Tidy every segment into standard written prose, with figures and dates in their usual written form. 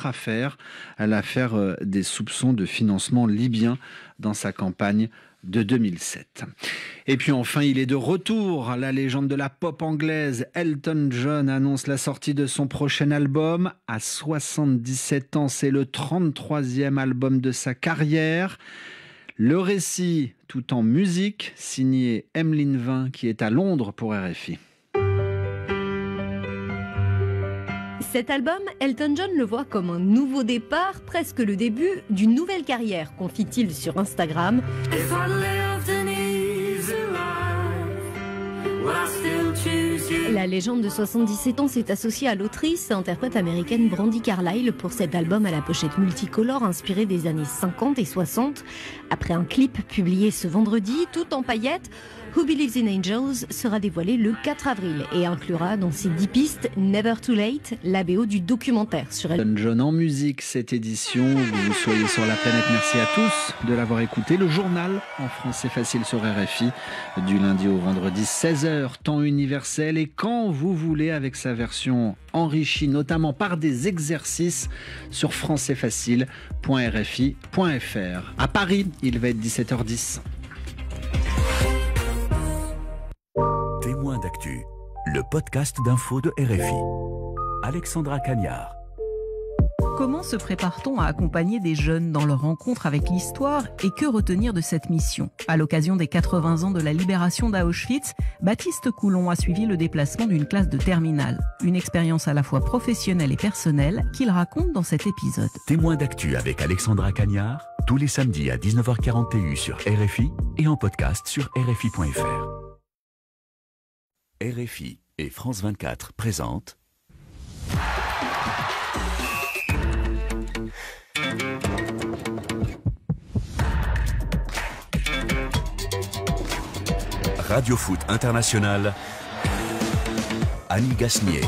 autre affaire, l'affaire des soupçons de financement libyen dans sa campagne de 2007. Et puis enfin, il est de retour. La légende de la pop anglaise, Elton John, annonce la sortie de son prochain album. À 77 ans, c'est le 33e album de sa carrière. Le récit, tout en musique, signé Emeline Vin, qui est à Londres pour RFI. Cet album, Elton John le voit comme un nouveau départ, presque le début d'une nouvelle carrière, confie-t-il sur Instagram. La légende de 77 ans s'est associée à l'autrice et interprète américaine Brandi Carlile pour cet album à la pochette multicolore inspiré des années 50 et 60. Après un clip publié ce vendredi, tout en paillettes, Who Believes in Angels sera dévoilé le 4 avril et inclura dans ses 10 pistes Never Too Late, la BO du documentaire sur Elton John en musique, cette édition. Vous soyez sur la planète. Merci à tous de l'avoir écouté. Le journal en français facile sur RFI du lundi au vendredi 16h, temps universel, et quand vous voulez avec sa version enrichie notamment par des exercices sur françaisfacile.rfi.fr. À Paris, il va être 17h10. Témoin d'actu, le podcast d'info de RFI. Alexandra Cagnard. Comment se prépare-t-on à accompagner des jeunes dans leur rencontre avec l'histoire et que retenir de cette mission ? À l'occasion des 80 ans de la libération d'Auschwitz, Baptiste Coulon a suivi le déplacement d'une classe de terminale. Une expérience à la fois professionnelle et personnelle qu'il raconte dans cet épisode. Témoin d'actu avec Alexandra Cagnard, tous les samedis à 19h41 sur RFI et en podcast sur RFI.fr. RFI et France 24 présentent Radio Foot International, Annie Gasnier.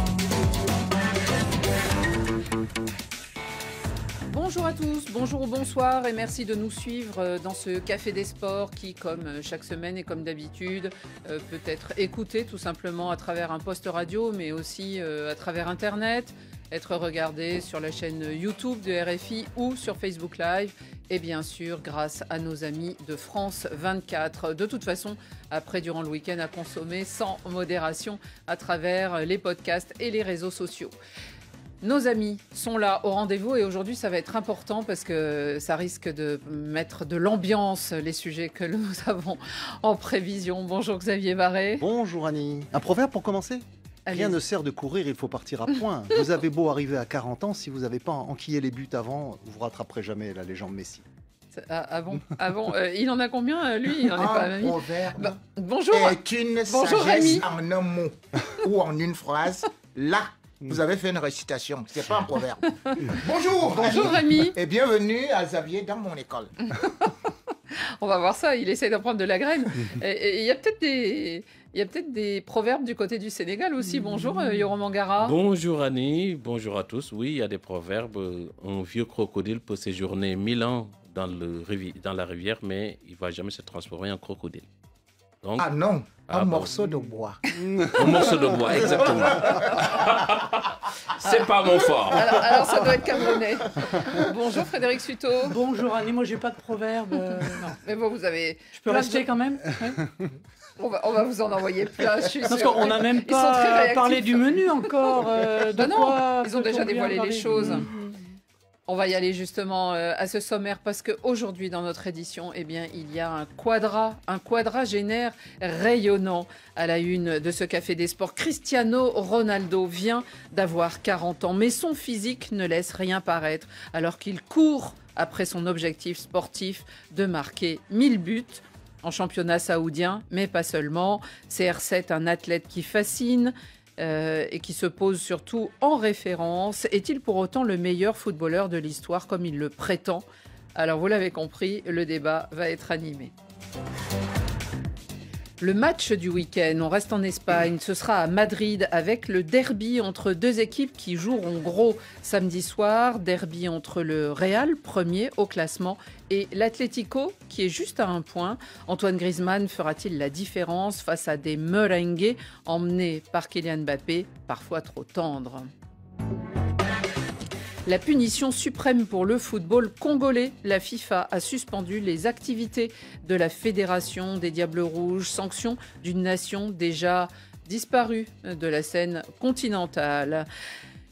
Bonjour à tous, bonjour ou bonsoir et merci de nous suivre dans ce Café des Sports qui, comme chaque semaine et comme d'habitude, peut être écouté tout simplement à travers un poste radio mais aussi à travers Internet, être regardé sur la chaîne YouTube de RFI ou sur Facebook Live et bien sûr grâce à nos amis de France 24. De toute façon, après durant le week-end à consommer sans modération à travers les podcasts et les réseaux sociaux. Nos amis sont là au rendez-vous et aujourd'hui ça va être important parce que ça risque de mettre de l'ambiance, les sujets que nous avons en prévision. Bonjour Xavier Barré. Bonjour Annie. Un proverbe pour commencer ? Rien ne sert de courir, il faut partir à point. Vous avez beau arriver à 40 ans, si vous n'avez pas enquillé les buts avant, vous ne rattraperez jamais la légende Messi. Ah bon, il en a combien lui? Il en est pas un proverbe bonjour. Est une sagesse en un mot ou en une phrase. Là, vous avez fait une récitation, c'est pas un proverbe. Bonjour Rémi. Et bienvenue à Xavier dans mon école. On va voir ça, il essaie d'apprendre de la graine. Et il y a peut-être des proverbes du côté du Sénégal aussi. Bonjour Yoram Mangara. Bonjour Annie, bonjour à tous. Oui, il y a des proverbes. Un vieux crocodile peut séjourner 1000 ans dans la rivière, mais il ne va jamais se transformer en crocodile. Donc, ah non, un morceau de bois. Un morceau de bois, exactement. C'est pas mon fort. Alors ça doit être camerounais. Bonjour Frédéric Suto. Bonjour Annie, moi j'ai pas de proverbe. Non. Mais bon, vous avez... Je peux rester quand même, ouais. On va vous en envoyer plein, je suis Parce sûre. qu'on n'a même pas parlé du menu encore. Ils ont déjà dévoilé les choses. On va y aller justement à ce sommaire parce qu'aujourd'hui dans notre édition, eh bien, il y a un quadragénaire rayonnant à la une de ce Café des Sports. Cristiano Ronaldo vient d'avoir 40 ans, mais son physique ne laisse rien paraître alors qu'il court après son objectif sportif de marquer 1000 buts en championnat saoudien, mais pas seulement. CR7, un athlète qui fascine, et qui se pose surtout en référence. Est-il pour autant le meilleur footballeur de l'histoire comme il le prétend ? Alors vous l'avez compris, le débat va être animé. Le match du week-end, on reste en Espagne, ce sera à Madrid avec le derby entre deux équipes qui joueront gros samedi soir. Derby entre le Real, premier au classement, et l'Atlético qui est juste à 1 point. Antoine Griezmann fera-t-il la différence face à des merengues emmenés par Kylian Mbappé, parfois trop tendres ? La punition suprême pour le football congolais. La FIFA a suspendu les activités de la Fédération des Diables Rouges, sanction d'une nation déjà disparue de la scène continentale.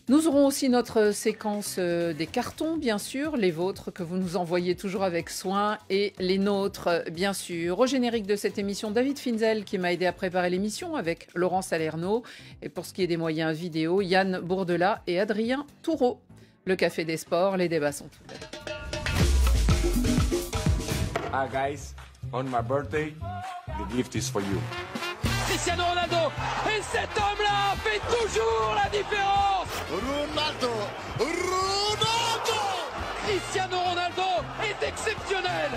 Nous aurons aussi notre séquence des cartons, bien sûr, les vôtres que vous nous envoyez toujours avec soin et les nôtres, bien sûr. Au générique de cette émission, David Finzel qui m'a aidé à préparer l'émission avec Laurent Salerno. Et pour ce qui est des moyens vidéo, Yann Bourdelat et Adrien Toureau. Le Café des Sports, les débats sont ouverts. Hi guys, on my birthday, the gift is for you. Cristiano Ronaldo, et cet homme-là fait toujours la différence. Ronaldo, Cristiano Ronaldo est exceptionnel.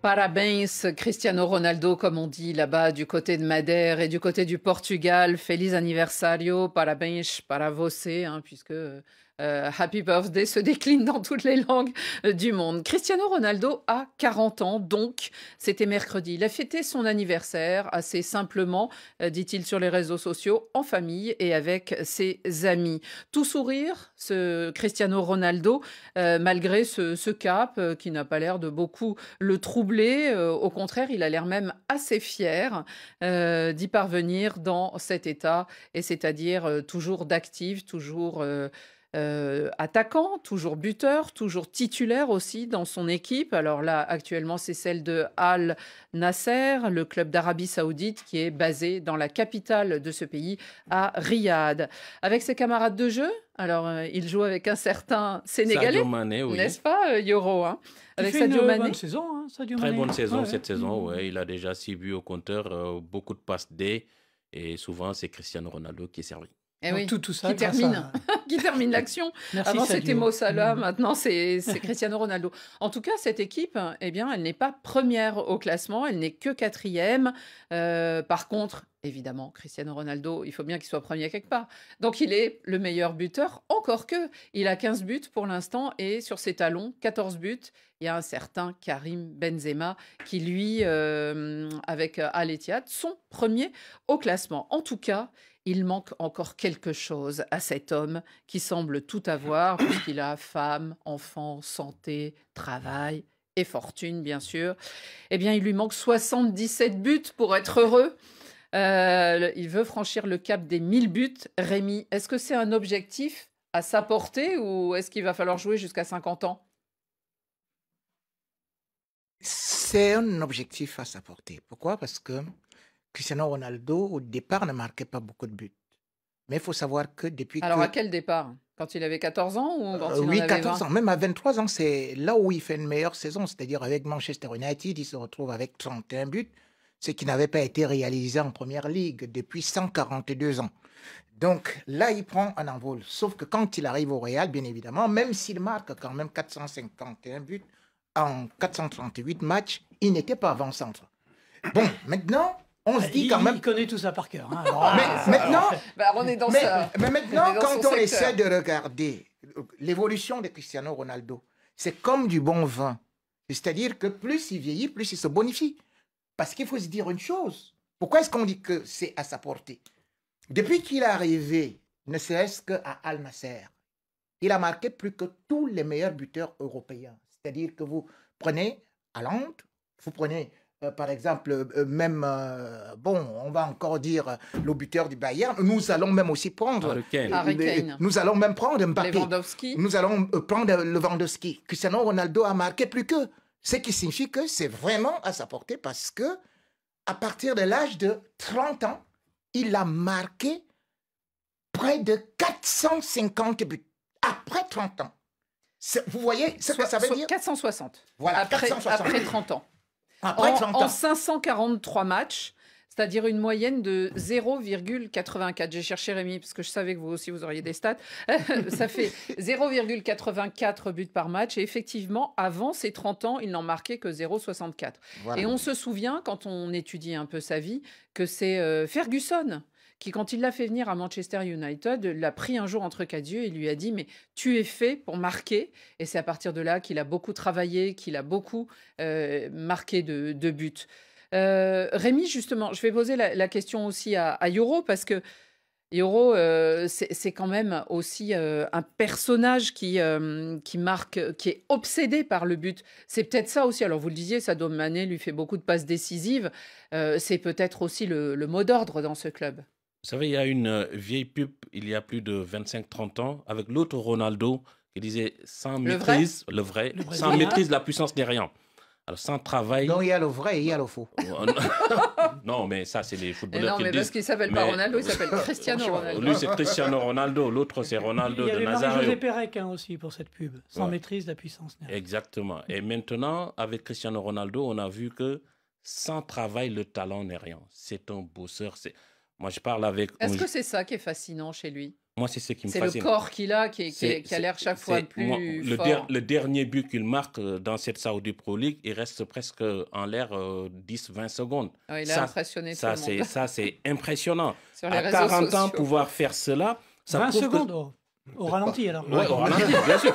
Parabéns, Cristiano Ronaldo, comme on dit là-bas du côté de Madère et du côté du Portugal. Feliz aniversario, parabéns para você, puisque Happy Birthday se décline dans toutes les langues du monde. Cristiano Ronaldo a 40 ans, donc c'était mercredi. Il a fêté son anniversaire assez simplement, dit-il sur les réseaux sociaux, en famille et avec ses amis. Tout sourire, ce Cristiano Ronaldo, malgré ce cap qui n'a pas l'air de beaucoup le troubler. Au contraire, il a l'air même assez fier d'y parvenir dans cet état, et c'est-à-dire toujours d'actif, toujours... attaquant, toujours buteur, toujours titulaire aussi dans son équipe. Alors là, actuellement, c'est celle de Al Nasser, le club d'Arabie Saoudite qui est basé dans la capitale de ce pays, à Riyad. Avec ses camarades de jeu, alors il joue avec un certain Sénégalais, Mané, oui. N'est-ce pas, Yoro, avec Sadio Mané. Bonne saison, Sadio Mané. Très bonne saison cette saison, ouais. Il a déjà 6 buts au compteur, beaucoup de passes D, et souvent c'est Cristiano Ronaldo qui est servi. Eh oui, tout ça, qui termine l'action. Merci, avant, Sadio. c'était Mo Salah, maintenant, c'est Cristiano Ronaldo. En tout cas, cette équipe, eh bien, elle n'est pas première au classement, elle n'est que 4e. Par contre, évidemment, Cristiano Ronaldo, il faut bien qu'il soit premier quelque part. Donc, il est le meilleur buteur, encore que. Il a 15 buts pour l'instant et sur ses talons, 14 buts. Il y a un certain Karim Benzema qui, lui, avec Al Ittihad, sont premiers au classement. En tout cas, il manque encore quelque chose à cet homme qui semble tout avoir, puisqu'il a femme, enfant, santé, travail et fortune, bien sûr. Eh bien, il lui manque 77 buts pour être heureux. Il veut franchir le cap des 1000 buts. Rémi, est-ce que c'est un objectif à sa portée ou est-ce qu'il va falloir jouer jusqu'à 50 ans ? C'est un objectif à sa portée. Pourquoi ? Parce que Cristiano Ronaldo, au départ, ne marquait pas beaucoup de buts. Mais il faut savoir que depuis Alors, à quel départ ? Quand il avait 14 ans ou quand il en oui, avait 14 20 ans. Même à 23 ans, c'est là où il fait une meilleure saison. C'est-à-dire avec Manchester United, il se retrouve avec 31 buts, ce qui n'avait pas été réalisé en Première Ligue depuis 142 ans. Donc là, il prend un envol. Sauf que quand il arrive au Real, bien évidemment, même s'il marque quand même 451 buts en 438 matchs, il n'était pas avant-centre. Bon, maintenant... On se dit quand même. Il connaît tout ça par cœur. Maintenant, on est dans ça. Mais maintenant, quand on essaie de regarder l'évolution de Cristiano Ronaldo, c'est comme du bon vin. C'est-à-dire que plus il vieillit, plus il se bonifie. Parce qu'il faut se dire une chose. Pourquoi est-ce qu'on dit que c'est à sa portée ? Depuis qu'il est arrivé, ne serait-ce qu'à Al Nasser, il a marqué plus que tous les meilleurs buteurs européens. C'est-à-dire que vous prenez Haaland, vous prenez... par exemple, on va encore dire le buteur du Bayern. Nous allons même aussi prendre... Nous allons même prendre Mbappé. Lewandowski. Nous allons prendre Lewandowski. Cristiano Ronaldo a marqué plus que. Ce qui signifie que c'est vraiment à sa portée parce que à partir de l'âge de 30 ans, il a marqué près de 450 buts. Après 30 ans. Vous voyez ce que ça veut dire ? 460. Voilà, après 30 ans. En 543 matchs, c'est-à-dire une moyenne de 0,84. J'ai cherché Rémi, parce que je savais que vous aussi, vous auriez des stats. Ça fait 0,84 buts par match. Et effectivement, avant ses 30 ans, il n'en marquait que 0,64. Voilà. Et on se souvient, quand on étudie un peu sa vie, que c'est Ferguson qui, quand il l'a fait venir à Manchester United, l'a pris un jour entre quatre yeux et lui a dit « Mais tu es fait pour marquer ». Et c'est à partir de là qu'il a beaucoup travaillé, qu'il a beaucoup marqué de buts. Rémi, justement, je vais poser la question aussi à Yoro, parce que Yoro, c'est quand même aussi un personnage qui marque, qui est obsédé par le but. C'est peut-être ça aussi. Alors, vous le disiez, Sadio Mané lui fait beaucoup de passes décisives. C'est peut-être aussi le mot d'ordre dans ce club. Vous savez, il y a une vieille pub, il y a plus de 25-30 ans, avec l'autre Ronaldo, qui disait « Sans maîtrise, le vrai, sans maîtrise, la puissance n'est rien ». Alors, sans travail... Non, il y a le vrai et il y a le faux. Non, mais ça, c'est les footballeurs qui le disent. Non, mais parce qu'il ne s'appelle pas Ronaldo, il s'appelle Cristiano Ronaldo. Lui, c'est Cristiano Ronaldo. L'autre, c'est Ronaldo de Nazario. Il y avait Marie-Josée Pérec aussi pour cette pub. Sans maîtrise, la puissance n'est rien. Exactement. Et maintenant, avec Cristiano Ronaldo, on a vu que sans travail, le talent n'est rien. C'est un bosseur. Moi, je parle avec... Est-ce que c'est ça qui est fascinant chez lui ? Moi, c'est ce qui me fascine. C'est le corps qu'il a qui a l'air chaque fois plus fort. Le dernier but qu'il marque dans cette Saudi Pro League, il reste presque en l'air 10-20 secondes. Oh, il a impressionné tout le monde. Ça, c'est impressionnant. Sur les à 40 ans, pouvoir faire cela... Ça 20 secondes au ralenti, alors. Oui, au ralenti, bien sûr.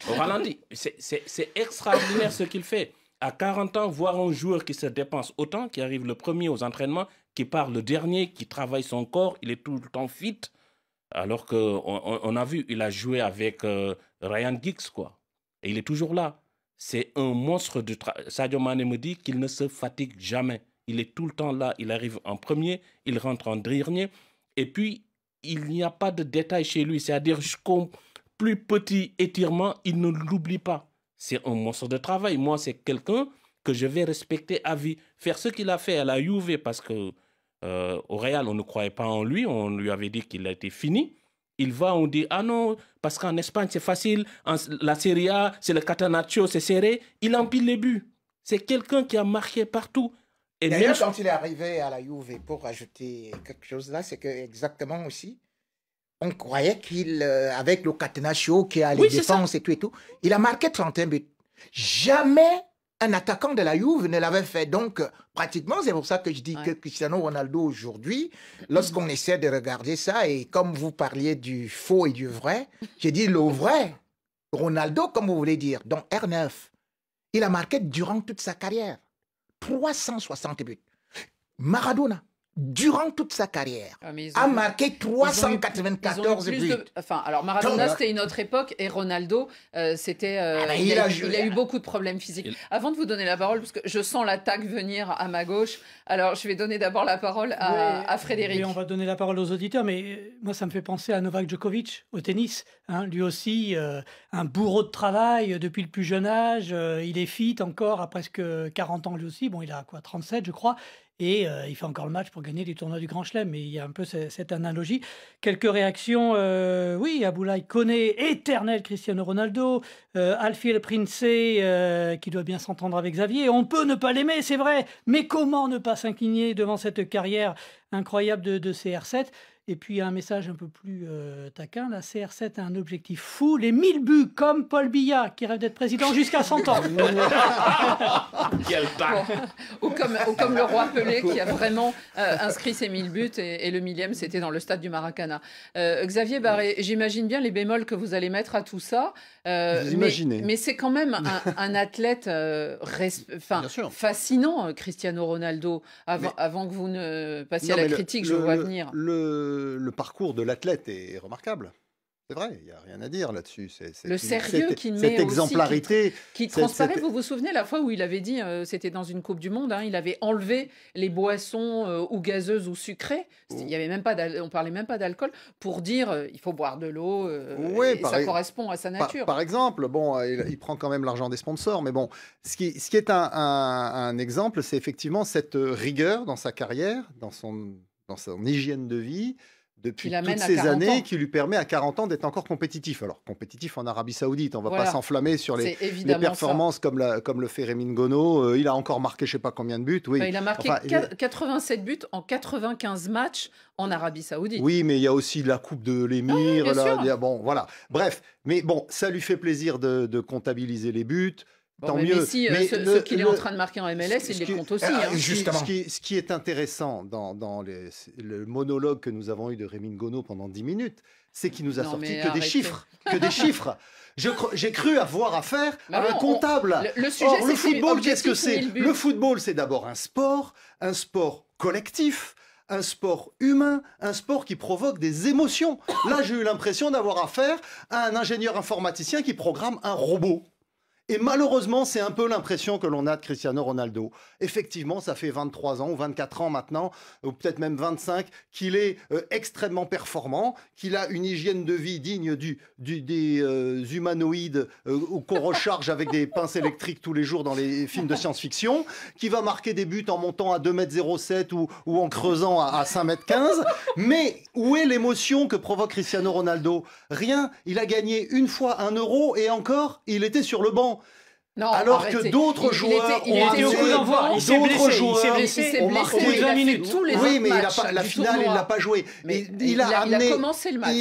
Au ralenti. C'est extraordinaire ce qu'il fait. À 40 ans, voir un joueur qui se dépense autant, qui arrive le premier aux entraînements, qui part le dernier, qui travaille son corps, il est tout le temps fit. Alors qu'on a vu, il a joué avec Ryan Giggs, quoi. Et il est toujours là. C'est un monstre de travail. Sadio Mané me dit qu'il ne se fatigue jamais. Il est tout le temps là. Il arrive en premier, il rentre en dernier. Et puis, il n'y a pas de détail chez lui. C'est-à-dire, jusqu'au plus petit étirement, il ne l'oublie pas. C'est un monstre de travail. Moi, c'est quelqu'un que je vais respecter à vie. Faire ce qu'il a fait à la Juve, parce que au Real, on ne croyait pas en lui. On lui avait dit qu'il était fini. Il va, on dit, ah non, parce qu'en Espagne, c'est facile. La Serie A, c'est le Catenaccio, c'est serré. Il empile les buts. C'est quelqu'un qui a marqué partout. Et d'ailleurs, quand il est arrivé à la Juve, pour ajouter quelque chose là, c'est que exactement aussi, on croyait qu'il, avec le Catenaccio, qui a les défenses et tout, il a marqué 31 buts. Jamais un attaquant de la Juve ne l'avait fait. Donc, pratiquement, c'est pour ça que je dis que Cristiano Ronaldo, aujourd'hui, lorsqu'on essaie de regarder ça, et comme vous parliez du faux et du vrai, j'ai dit le vrai Ronaldo, comme vous voulez dire, dans R9, il a marqué durant toute sa carrière 360 buts. Maradona, durant toute sa carrière, a marqué 394 buts. Alors Maradona, c'était une autre époque, et Ronaldo, il a eu beaucoup de problèmes physiques. Avant de vous donner la parole, parce que je sens l'attaque venir à ma gauche, alors je vais donner d'abord la parole à Frédéric. Oui, on va donner la parole aux auditeurs, mais moi ça me fait penser à Novak Djokovic au tennis. Lui aussi, un bourreau de travail depuis le plus jeune âge. Il est fit encore à presque 40 ans lui aussi. Bon, il a 37 je crois. Et il fait encore le match pour gagner les tournois du Grand Chelem. Mais il y a un peu cette analogie. Quelques réactions. Oui, Aboulaye Koné, éternel Cristiano Ronaldo. Alfie El Prince, qui doit bien s'entendre avec Xavier. On peut ne pas l'aimer, c'est vrai. Mais comment ne pas s'incliner devant cette carrière incroyable de CR7 ? Et puis un message un peu plus taquin, la CR7 a un objectif fou, les 1000 buts, comme Paul Biya, qui rêve d'être président jusqu'à 100 ans. Quel tac. Ou comme le roi Pelé, qui a vraiment inscrit ses 1000 buts, et le 1000e, c'était dans le stade du Maracana. Xavier Barré, j'imagine bien les bémols que vous allez mettre à tout ça. Mais c'est quand même un athlète fascinant, Cristiano Ronaldo. Avant que vous ne passiez à la critique, je vois venir. Le parcours de l'athlète est remarquable. C'est vrai, il n'y a rien à dire là-dessus. Le sérieux qu'il met cette exemplarité, aussi, qui transparaît. Vous vous souvenez la fois où il avait dit, c'était dans une Coupe du Monde, il avait enlevé les boissons ou gazeuses ou sucrées. Il y avait même pas, on parlait même pas d'alcool pour dire il faut boire de l'eau. Ça correspond à sa nature. Par exemple, bon, il prend quand même l'argent des sponsors, mais bon, ce qui est un exemple, c'est effectivement cette rigueur dans sa carrière, dans son hygiène de vie, depuis toutes ces années, qui lui permet à 40 ans d'être encore compétitif. Alors, compétitif en Arabie Saoudite, on ne va pas s'enflammer sur les performances comme le fait Rémi Ngono. Il a encore marqué je ne sais pas combien de buts. Oui. Il a marqué 87 buts en 95 matchs en Arabie Saoudite. Oui, mais il y a aussi la Coupe de l'Émir. Bon, voilà. Bref, mais bon, ça lui fait plaisir de comptabiliser les buts. tant mieux. Messi, ce qu'il est en train de marquer en MLS, il les compte aussi. Justement. Ce qui est intéressant dans le monologue que nous avons eu de Rémi Ngono pendant 10 minutes, c'est qu'il nous a sorti que des chiffres. Que des chiffres. J'ai cru avoir affaire à un comptable. Le sujet, Or, le football, qu'est-ce que c'est? Le football, c'est d'abord un sport collectif, un sport humain, un sport qui provoque des émotions. Là, j'ai eu l'impression d'avoir affaire à un ingénieur informaticien qui programme un robot. Et malheureusement, c'est un peu l'impression que l'on a de Cristiano Ronaldo. Effectivement, ça fait 23 ans ou 24 ans maintenant, ou peut-être même 25, qu'il est extrêmement performant, qu'il a une hygiène de vie digne des humanoïdes qu'on recharge avec des pinces électriques tous les jours dans les films de science-fiction, qui va marquer des buts en montant à 2,07 m ou en creusant à 5,15 m. Mais où est l'émotion que provoque Cristiano Ronaldo? Rien. Il a gagné une fois 1 euro et encore, il était sur le banc. Non, alors que d'autres joueurs il était au coup d'envoi. Il s'est blessé. Ont marqué 20 minutes. Oui, mais la finale, il l'a pas joué. Mais il a commencé le match.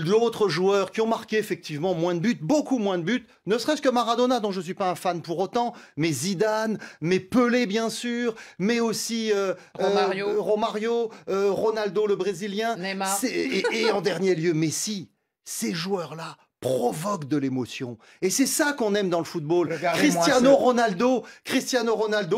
D'autres joueurs qui ont marqué effectivement moins de buts, beaucoup moins de buts, ne serait-ce que Maradona, dont je suis pas un fan pour autant, mais Zidane, mais Pelé bien sûr, mais aussi Romario, Ronaldo le Brésilien, Neymar. Et en dernier lieu Messi. Ces joueurs-là provoque de l'émotion. Et c'est ça qu'on aime dans le football. Cristiano Ronaldo,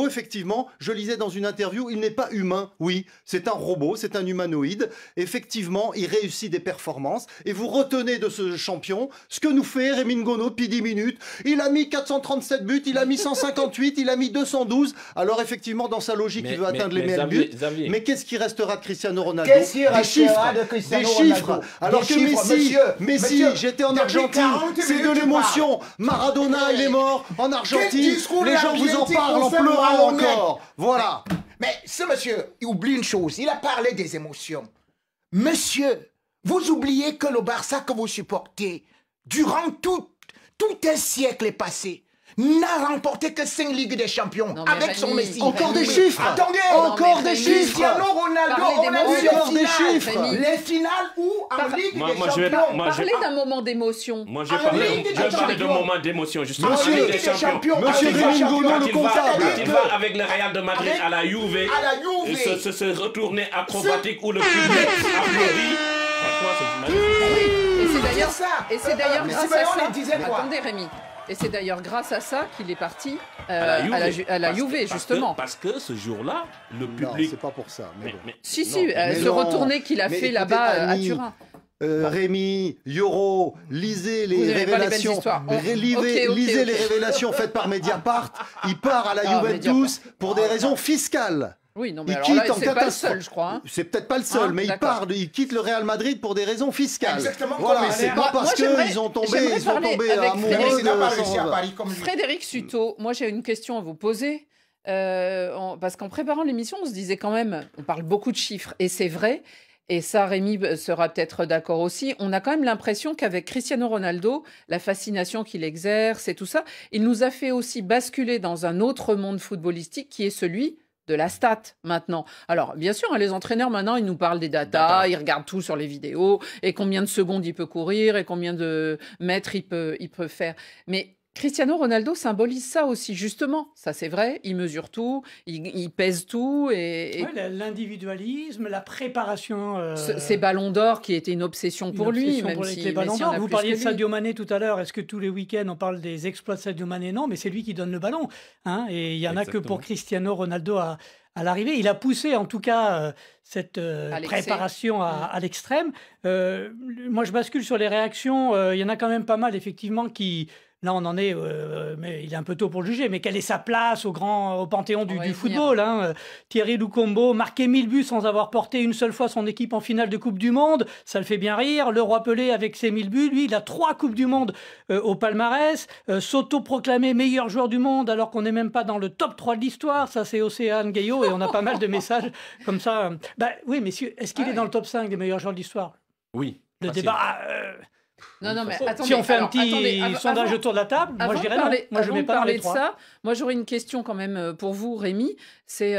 effectivement, je lisais dans une interview, il n'est pas humain. Oui, c'est un robot, c'est un humanoïde. Effectivement, il réussit des performances. Et vous retenez de ce champion ce que nous fait Rémi Ngono depuis 10 minutes. Il a mis 437 buts, il a mis 158, il a mis 212. Alors effectivement, dans sa logique, il veut atteindre les meilleurs buts. Mais qu'est-ce qui restera de Cristiano Ronaldo? Des chiffres. Alors que Messi, j'étais en Argentine, c'est de l'émotion. Maradona, il est mort en Argentine. Les gens vous en parlent en pleurant encore. Voilà. Mais ce monsieur, il oublie une chose. Il a parlé des émotions. Monsieur, vous oubliez que le Barça que vous supportez, durant tout un siècle passé, n'a remporté que 5 Ligues des Champions avec son Messi. Encore des chiffres. Attendez. Encore des chiffres. Cristiano Ronaldo, on a vu encore des chiffres. Les finales où en Ligue des Champions. Parlez d'un moment d'émotion. Moi, je parlais d'un moment d'émotion, justement. Monsieur Rémi Ngono, le comptable. Quand il va avec le Real de Madrid à la Juve, se retourner acrobatique où le public applaudit. Franchement, c'est magnifique. Et c'est d'ailleurs grâce à ça. Attendez, Rémi. Et c'est d'ailleurs grâce à ça qu'il est parti à la Juve, justement. Parce que ce jour-là, le public... Non, c'est pas pour ça. Ce retourné qu'il a fait là-bas à Turin. Rémi, Yoro, lisez les révélations. Lisez les révélations faites par Mediapart. Il part à la Juventus pour des raisons fiscales. Oui, non, mais alors là, c'est pas le seul, je crois. C'est peut-être pas le seul, mais il quitte le Real Madrid pour des raisons fiscales. Exactement. Voilà, c'est pas parce qu'ils sont tombés amoureux de... Frédéric Sutot, moi j'ai une question à vous poser. Parce qu'en préparant l'émission, on se disait quand même, on parle beaucoup de chiffres, et c'est vrai, et ça Rémi sera peut-être d'accord aussi, on a quand même l'impression qu'avec Cristiano Ronaldo, la fascination qu'il exerce et tout ça, il nous a fait aussi basculer dans un autre monde footballistique qui est celui de la stat maintenant. Alors, bien sûr, les entraîneurs maintenant, ils nous parlent des datas, ils regardent tout sur les vidéos, et combien de secondes il peut courir, et combien de mètres il peut faire. Mais Cristiano Ronaldo symbolise ça aussi, justement. Ça, c'est vrai, il mesure tout, il pèse tout. Ouais, l'individualisme, la préparation... Ces ballons d'or qui étaient une obsession pour lui, même si les ballons d'or. Vous parliez de Sadio Mané tout à l'heure. Est-ce que tous les week-ends, on parle des exploits de Sadio Mané? Non, mais c'est lui qui donne le ballon. Hein, et il n'y en a que pour Cristiano Ronaldo à l'arrivée. Il a poussé, en tout cas, cette préparation à l'extrême. Moi, je bascule sur les réactions. Il y en a quand même pas mal, effectivement, qui... Là, on en est, mais il est un peu tôt pour le juger, mais quelle est sa place au panthéon du football, hein. Thierry Lukombo, marqué 1000 buts sans avoir porté une seule fois son équipe en finale de Coupe du Monde, ça le fait bien rire. Le roi Pelé avec ses 1000 buts, lui, il a 3 Coupes du Monde au palmarès, s'auto-proclamer meilleur joueur du monde alors qu'on n'est même pas dans le top 3 de l'histoire, ça c'est Océane Gaillot, et on a pas mal de messages comme ça. Oui, messieurs, est-ce qu'il est dans le top 5 des meilleurs joueurs de l'histoire? Oui. Le débat... Non, mais attendez, si on fait un petit sondage autour de la table, moi je dirais non. Moi je mets pas dans les 3. Ça, moi j'aurais une question quand même pour vous, Rémi. C'est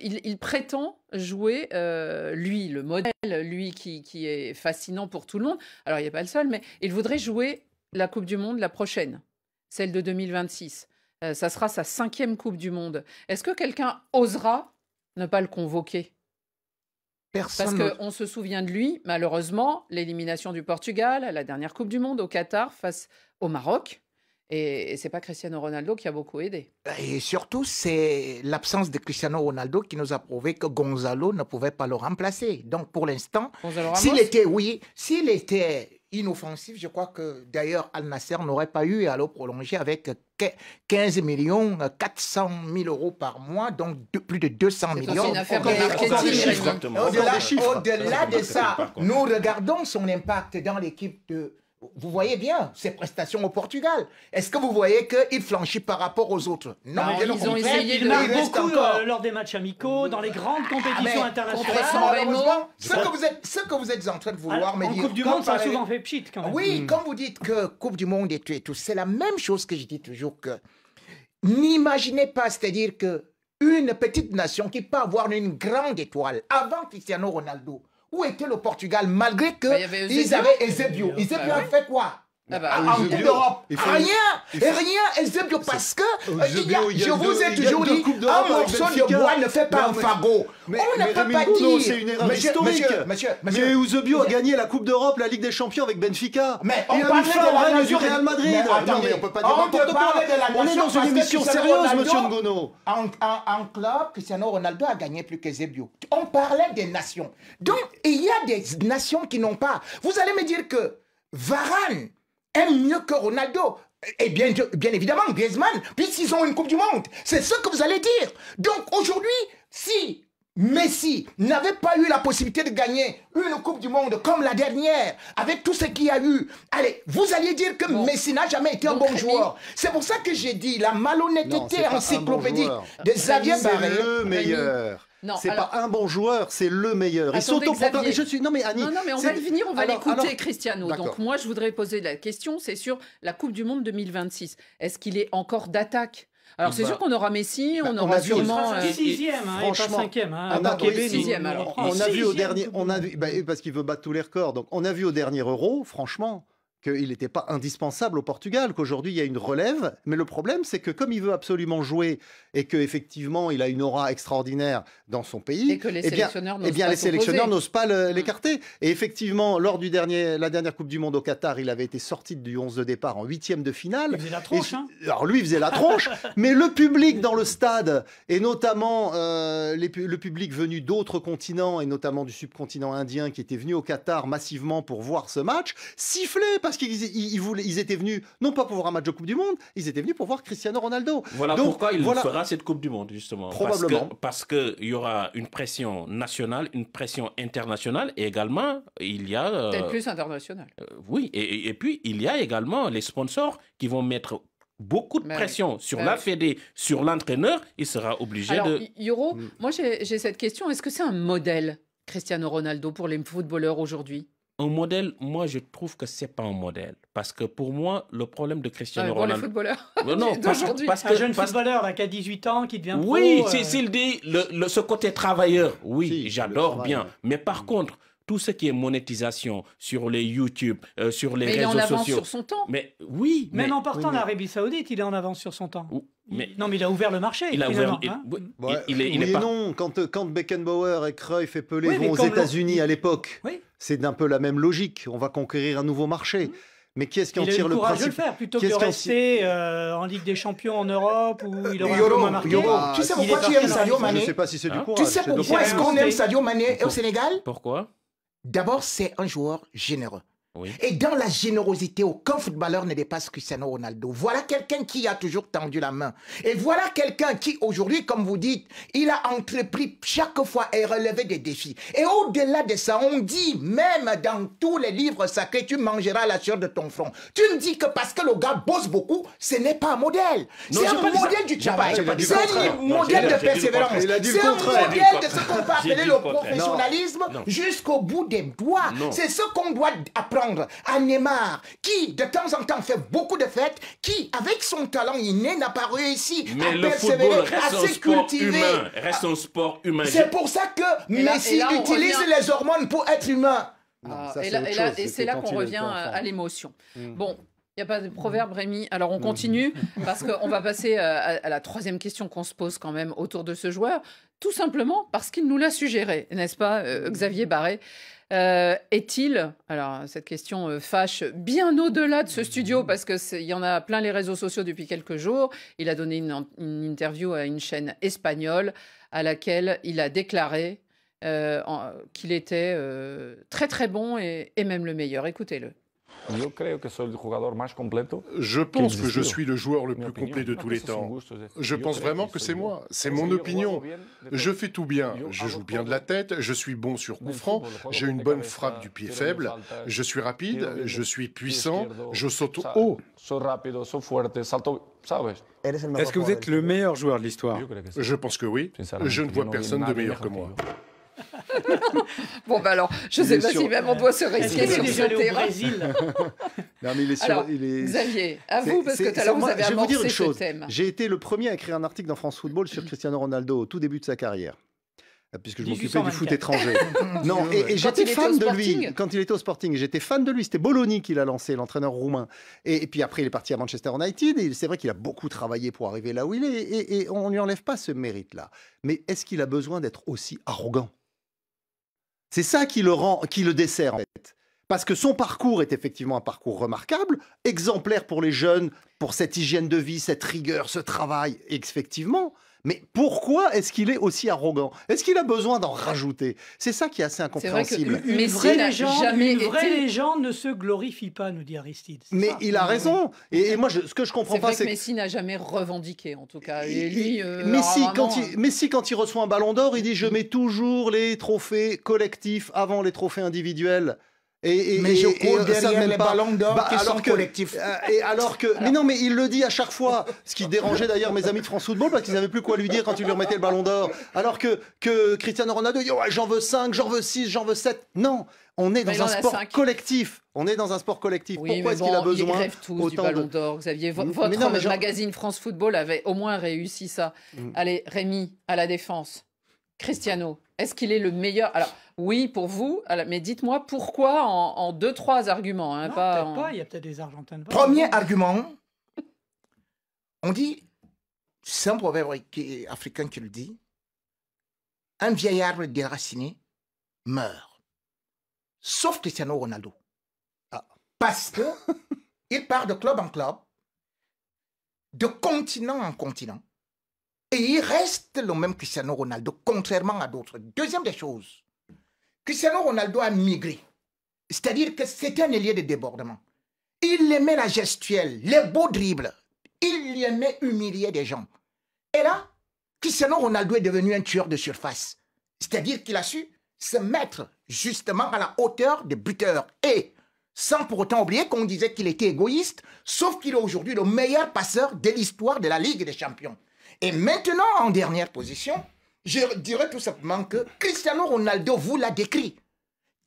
il prétend jouer lui, le modèle, lui qui est fascinant pour tout le monde. Alors il n'y a pas le seul, mais il voudrait jouer la Coupe du Monde la prochaine, celle de 2026. Ça sera sa 5e Coupe du Monde. Est-ce que quelqu'un osera ne pas le convoquer ? Personne. Parce qu'on se souvient de lui, malheureusement, l'élimination du Portugal à la dernière Coupe du Monde au Qatar face au Maroc. Et c'est pas Cristiano Ronaldo qui a beaucoup aidé. Et surtout, c'est l'absence de Cristiano Ronaldo qui nous a prouvé que Gonzalo ne pouvait pas le remplacer. Donc, pour l'instant, s'il était inoffensif, je crois que d'ailleurs Al Nasser n'aurait pas eu à le prolonger avec 15 millions 400 000 euros par mois, donc plus de 200 millions. C'est une affaire de marketing. Au-delà de ça, nous regardons son impact dans l'équipe de... Vous voyez bien ses prestations au Portugal. Est-ce que vous voyez qu'il flanchit par rapport aux autres? Non, ils ont essayé de marquer beaucoup lors des matchs amicaux, dans les grandes compétitions internationales. Ce que vous êtes en train de vouloir me dire... En Coupe du Monde, ça a souvent fait pchit quand même. Oui, quand vous dites que Coupe du Monde et tout, c'est la même chose que je dis toujours que n'imaginez pas, c'est-à-dire que une petite nation qui peut avoir une grande étoile avant Cristiano Ronaldo. Où était le Portugal malgré que ils avaient Eusebio? Eusebio a fait quoi? En Coupe d'Europe, rien, Eusebio, parce que je vous ai toujours dit, un morceau de bois ne fait pas un fagot. On ne peut pas dire. C'est une erreur historique. Mais Eusebio a gagné la Coupe d'Europe, la Ligue des Champions avec Benfica. Mais on parlait de la nation du Real Madrid. Non, mais on peut pas dire n'importe quoi. On est dans une émission sérieuse, monsieur Ngono. En club, Cristiano Ronaldo a gagné plus qu'Eusebio. On parlait des nations. Donc, il y a des nations qui n'ont pas. Vous allez me dire que Varane aime mieux que Ronaldo. Et bien évidemment, Griezmann, puisqu'ils ont une Coupe du Monde. C'est ce que vous allez dire. Donc aujourd'hui, si Messi n'avait pas eu la possibilité de gagner une Coupe du Monde comme la dernière, avec tout ce qu'il y a eu, allez, vous alliez dire que Messi n'a jamais été un bon joueur. C'est pour ça que j'ai dit la malhonnêteté encyclopédique de Xavier Barré. C'est le meilleur. C'est pas un bon joueur, c'est le meilleur. Ils sont au Non mais Annie, on va venir, on va l'écouter Cristiano. Donc moi je voudrais poser la question, c'est sur la Coupe du Monde 2026. Est-ce qu'il est encore d'attaque? Alors c'est sûr qu'on aura Messi, on aura sûrement... Il sera 6e, et pas 5e. On a vu au dernier... Parce qu'il veut battre tous les records. Donc on a vu au dernier Euro, franchement... qu'il n'était pas indispensable au Portugal, qu'aujourd'hui il y a une relève. Mais le problème, c'est que comme il veut absolument jouer et qu'effectivement il a une aura extraordinaire dans son pays, et que les sélectionneurs n'osent pas l'écarter. Et effectivement, lors de la dernière Coupe du Monde au Qatar, il avait été sorti du 11 de départ en 8e de finale. Il faisait la tronche. Alors lui, il faisait la tronche, mais le public dans le stade, et notamment le public venu d'autres continents, et notamment du subcontinent indien, qui était venu au Qatar massivement pour voir ce match, sifflait parce qu'ils étaient venus, non pas pour voir un match de Coupe du Monde, ils étaient venus pour voir Cristiano Ronaldo. Voilà pourquoi il fera cette Coupe du Monde, justement. Probablement. Parce qu'il y aura une pression nationale, une pression internationale, et également, il y a... Peut-être plus internationale. Oui, et puis, il y a également les sponsors qui vont mettre beaucoup de pression sur la Fédé, sur l'entraîneur, il sera obligé de... Alors, Yoro, moi j'ai cette question, est-ce que c'est un modèle, Cristiano Ronaldo, pour les footballeurs aujourd'hui? Un modèle, moi, je trouve que c'est pas un modèle. Parce que pour moi, le problème de Cristiano Ronaldo... Pour les footballeurs d'aujourd'hui. Un jeune footballeur là, qui a 18 ans, qui devient pro... Oui, s'il dit ce côté travailleur, oui, j'adore bien. Mais par contre, tout ce qui est monétisation sur les YouTube, sur les réseaux sociaux... Mais il est en avance sur son temps. Mais oui. Même en partant d'Arabie Saoudite, il est en avance sur son temps. Non, mais il a ouvert le marché. Il a ouvert. Non, quand Beckenbauer et Cruyff et Pelé vont aux États-Unis à l'époque, c'est d'un peu la même logique. On va conquérir un nouveau marché. Mais qui est-ce qui en tire le principe? Il a eu le courage de le faire plutôt que de rester en Ligue des Champions en Europe où il aurait un peu moins marqué. Tu sais pourquoi tu aimes Sadio Mané? Je ne sais pas si c'est du courage. Tu sais pourquoi est-ce qu'on aime Sadio Mané au Sénégal? Pourquoi? D'abord, c'est un joueur généreux. Oui. Et dans la générosité, aucun footballeur ne dépasse Cristiano Ronaldo. Voilà quelqu'un qui a toujours tendu la main. Et voilà quelqu'un qui, aujourd'hui, comme vous dites, il a entrepris chaque fois et relevé des défis. Et au-delà de ça, on dit, même dans tous les livres sacrés, tu mangeras la chair de ton front. Tu me dis que parce que le gars bosse beaucoup, ce n'est pas un modèle. C'est un modèle du travail. C'est un modèle de persévérance. C'est un modèle de ce qu'on peut appeler le professionnalisme jusqu'au bout des doigts. C'est ce qu'on doit apprendre à Neymar, qui de temps en temps fait beaucoup de fêtes, qui avec son talent inné n'a pas réussi à persévérer, à se cultiver. Reste un sport humain. C'est pour ça que Messi utilise les hormones pour être humain. Et c'est là qu'on revient à l'émotion. Bon, Il n'y a pas de proverbe, Rémi. Alors, on continue, parce qu'on va passer à la troisième question qu'on se pose quand même autour de ce joueur. Tout simplement parce qu'il nous l'a suggéré, n'est-ce pas, Xavier Barré? Est-il, alors cette question fâche bien au-delà de ce studio, parce qu'il y en a plein les réseaux sociaux depuis quelques jours. Il a donné une interview à une chaîne espagnole à laquelle il a déclaré qu'il était très très bon et même le meilleur. Écoutez-le. Je pense que je suis le joueur le plus complet de tous les temps. Je pense vraiment que c'est moi. C'est mon opinion. Je fais tout bien. Je joue bien de la tête, je suis bon sur coup franc, j'ai une bonne frappe du pied faible, je suis rapide, je suis puissant, je saute haut. Est-ce que vous êtes le meilleur joueur de l'histoire? Je pense que oui. Je ne vois personne de meilleur que moi. Bon, bah alors, je ne sais pas si même on doit se risquer sur ce terrain. Non, mais il est sur, alors, Xavier, à vous, parce que tout à l'heure, vous avez amorcé ce thème. J'ai été le premier à écrire un article dans France Football sur Cristiano Ronaldo au tout début de sa carrière. Puisque je m'occupais du foot étranger. Non, et j'étais fan de lui quand il était au Sporting. J'étais fan de lui. C'était Bologna qui l'a lancé, l'entraîneur roumain. Et puis après, il est parti à Manchester United. Et c'est vrai qu'il a beaucoup travaillé pour arriver là où il est. Et on ne lui enlève pas ce mérite-là. Mais est-ce qu'il a besoin d'être aussi arrogant? C'est ça qui le dessert, en fait. Parce que son parcours est effectivement un parcours remarquable, exemplaire pour les jeunes, pour cette hygiène de vie, cette rigueur, ce travail, effectivement. Mais pourquoi est-ce qu'il est aussi arrogant? Est-ce qu'il a besoin d'en rajouter? C'est ça qui est assez incompréhensible. Une vraie légende ne se glorifie pas, nous dit Aristide. Mais il a raison. Et moi, ce que je comprends pas, c'est que Messi n'a jamais revendiqué, en tout cas. Et lui, Messi, quand il reçoit un ballon d'or, il dit « Je mets toujours les trophées collectifs avant les trophées individuels ». Mais je cours derrière les ballons d'or qui sont collectifs. Mais non, mais il le dit à chaque fois. Ce qui dérangeait d'ailleurs mes amis de France Football parce qu'ils n'avaient plus quoi lui dire quand il lui remettait le ballon d'or. Alors que Cristiano Ronaldo dit ouais, j'en veux 5, j'en veux 6, j'en veux 7. Non, on est dans un sport collectif. On est dans un sport collectif. Oui, pourquoi est-ce qu'il a besoin ils rêvent tous du ballon d'or, Xavier. Votre magazine France Football avait au moins réussi ça. Allez, Rémi, à la défense. Cristiano, est-ce qu'il est le meilleur? Alors, oui, pour vous, mais dites-moi pourquoi en 2-3 arguments. Hein, non, peut-être pas, il y a peut-être des Argentins. Premier argument, on dit, c'est un proverbe africain qui le dit, un vieil arbre déraciné meurt. Sauf Cristiano Ronaldo. Parce qu'il part de club en club, de continent en continent, et il reste le même Cristiano Ronaldo, contrairement à d'autres. Deuxième des choses, Cristiano Ronaldo a migré. C'est-à-dire que c'était un ailier de débordement. Il aimait la gestuelle, les beaux dribbles. Il aimait humilier des gens. Et là, Cristiano Ronaldo est devenu un tueur de surface. C'est-à-dire qu'il a su se mettre justement à la hauteur des buteurs. Et sans pour autant oublier qu'on disait qu'il était égoïste, sauf qu'il est aujourd'hui le meilleur passeur de l'histoire de la Ligue des Champions. Et maintenant, en dernière position, je dirais tout simplement que Cristiano Ronaldo vous l'a décrit.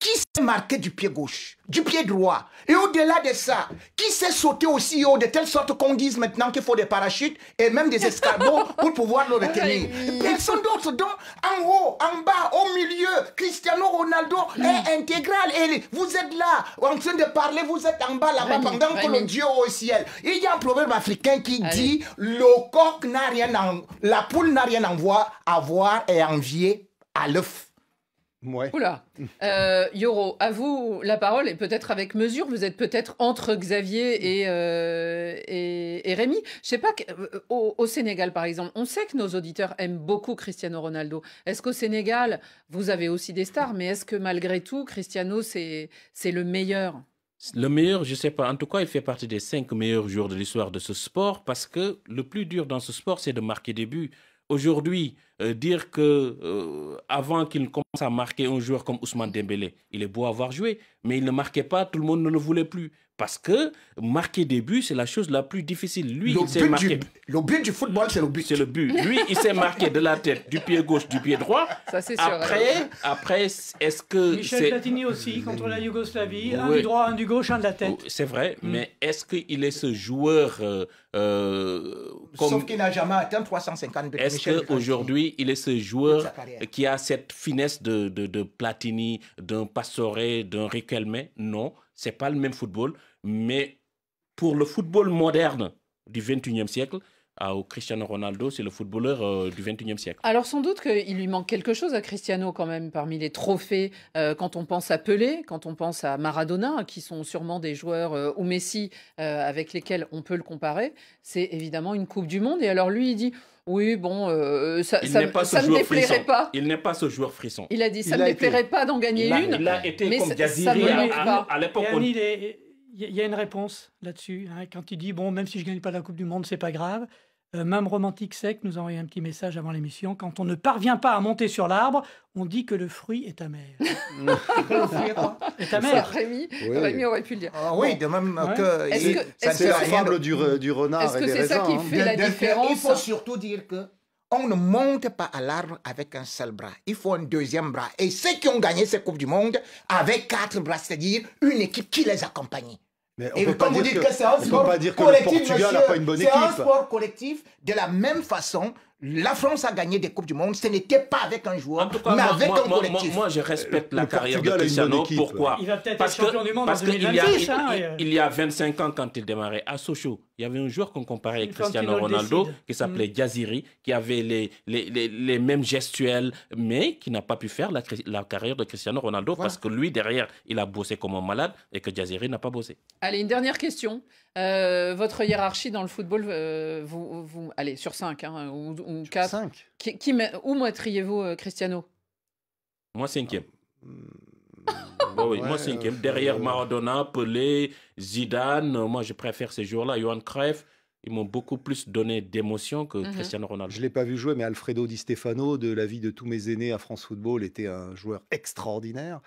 Qui s'est marqué du pied gauche, du pied droit, et au-delà de ça, qui s'est sauté aussi haut de telle sorte qu'on dise maintenant qu'il faut des parachutes et même des escargots pour pouvoir le retenir. Personne d'autre. Donc, en haut, en bas, au milieu, Cristiano Ronaldo est intégral. Et vous êtes là, en train de parler, vous êtes en bas là-bas pendant que le Dieu est au ciel. Il y a un proverbe africain qui dit le coq n'a rien la poule n'a rien à voir et à envier à l'œuf. Ouais. Oula, Yoro, à vous la parole et peut-être avec mesure. Vous êtes peut-être entre Xavier et Rémi. Je sais pas, au Sénégal par exemple, on sait que nos auditeurs aiment beaucoup Cristiano Ronaldo. Est-ce qu'au Sénégal, vous avez aussi des stars, mais est-ce que malgré tout, Cristiano, c'est le meilleur? Le meilleur, je ne sais pas. En tout cas, il fait partie des 5 meilleurs joueurs de l'histoire de ce sport parce que le plus dur dans ce sport, c'est de marquer des buts. Aujourd'hui, dire que avant qu'il commence à marquer un joueur comme Ousmane Dembélé, il est beau avoir joué, mais il ne marquait pas, tout le monde ne le voulait plus. Parce que marquer des buts, c'est la chose la plus difficile. Lui, le but du football, c'est le but. C'est le but. Lui, il s'est marqué de la tête, du pied gauche, du pied droit. Ça, c'est sûr. Après, est-ce que... Michel Platini aussi, contre la Yougoslavie. Un du droit, un du gauche, un de la tête. C'est vrai, mais est-ce qu'il est ce joueur... Sauf qu'il n'a jamais atteint 350 buts. Est-ce qu'aujourd'hui, il est ce joueur qui a cette finesse de Platini, d'un Pastore, d'un Riquelme? Non, c'est pas le même football, mais pour le football moderne du 21e siècle, Cristiano Ronaldo, c'est le footballeur du 21e siècle. Alors sans doute qu'il lui manque quelque chose à Cristiano quand même, parmi les trophées, quand on pense à Pelé, quand on pense à Maradona, qui sont sûrement des joueurs, ou Messi, avec lesquels on peut le comparer, c'est évidemment une Coupe du Monde. Et alors lui, il dit... Oui, bon, ça ne me déplairait pas. Il n'est pas ce joueur frisson. Il a dit, ça ne me déplairait pas d'en gagner une. Il a été comme Gaziri à l'époque. Il y a une réponse là-dessus. Hein, quand il dit, bon, même si je ne gagne pas la Coupe du Monde, c'est pas grave. Même Romantique Sec nous a envoyé un petit message avant l'émission. Quand on ne parvient pas à monter sur l'arbre, on dit que le fruit est amer. Le fruit est amer. Rémi aurait pu le dire. Oui, de même que... C'est la fable du renard et des raisins. Est-ce que c'est ça qui fait la différence? Il faut surtout dire que on ne monte pas à l'arbre avec un seul bras. Il faut un deuxième bras. Et ceux qui ont gagné cette Coupe du Monde avec 4 bras, c'est-à-dire une équipe qui les accompagne. Mais on ne peut pas dire que le Portugal n'a pas une bonne équipe. C'est un sport collectif. De la même façon, la France a gagné des Coupes du Monde. Ce n'était pas avec un joueur, mais avec un collectif. Moi, je respecte la carrière de Cristiano. Pourquoi? Il va peut-être être champion du monde en 2026. Il y a 25 ans, quand il démarrait à Sochaux, il y avait un joueur qu'on comparait avec Cristiano Ronaldo, qui s'appelait Gaziri, qui avait les mêmes gestuels, mais qui n'a pas pu faire la carrière de Cristiano Ronaldo, parce que lui, derrière, il a bossé comme un malade, et que Gaziri n'a pas bossé. Allez, une dernière question. Votre hiérarchie dans le football, allez, sur 5 ou 4. 5. Où mettriez-vous Cristiano? Moi, 5e. Moi, 5e. Derrière Maradona, Pelé, Zidane. Moi, je préfère ces joueurs-là. Johan Cruyff. Ils m'ont beaucoup plus donné d'émotion que Cristiano Ronaldo. Je ne l'ai pas vu jouer, mais Alfredo Di Stefano, de la vie de tous mes aînés à France Football, était un joueur extraordinaire.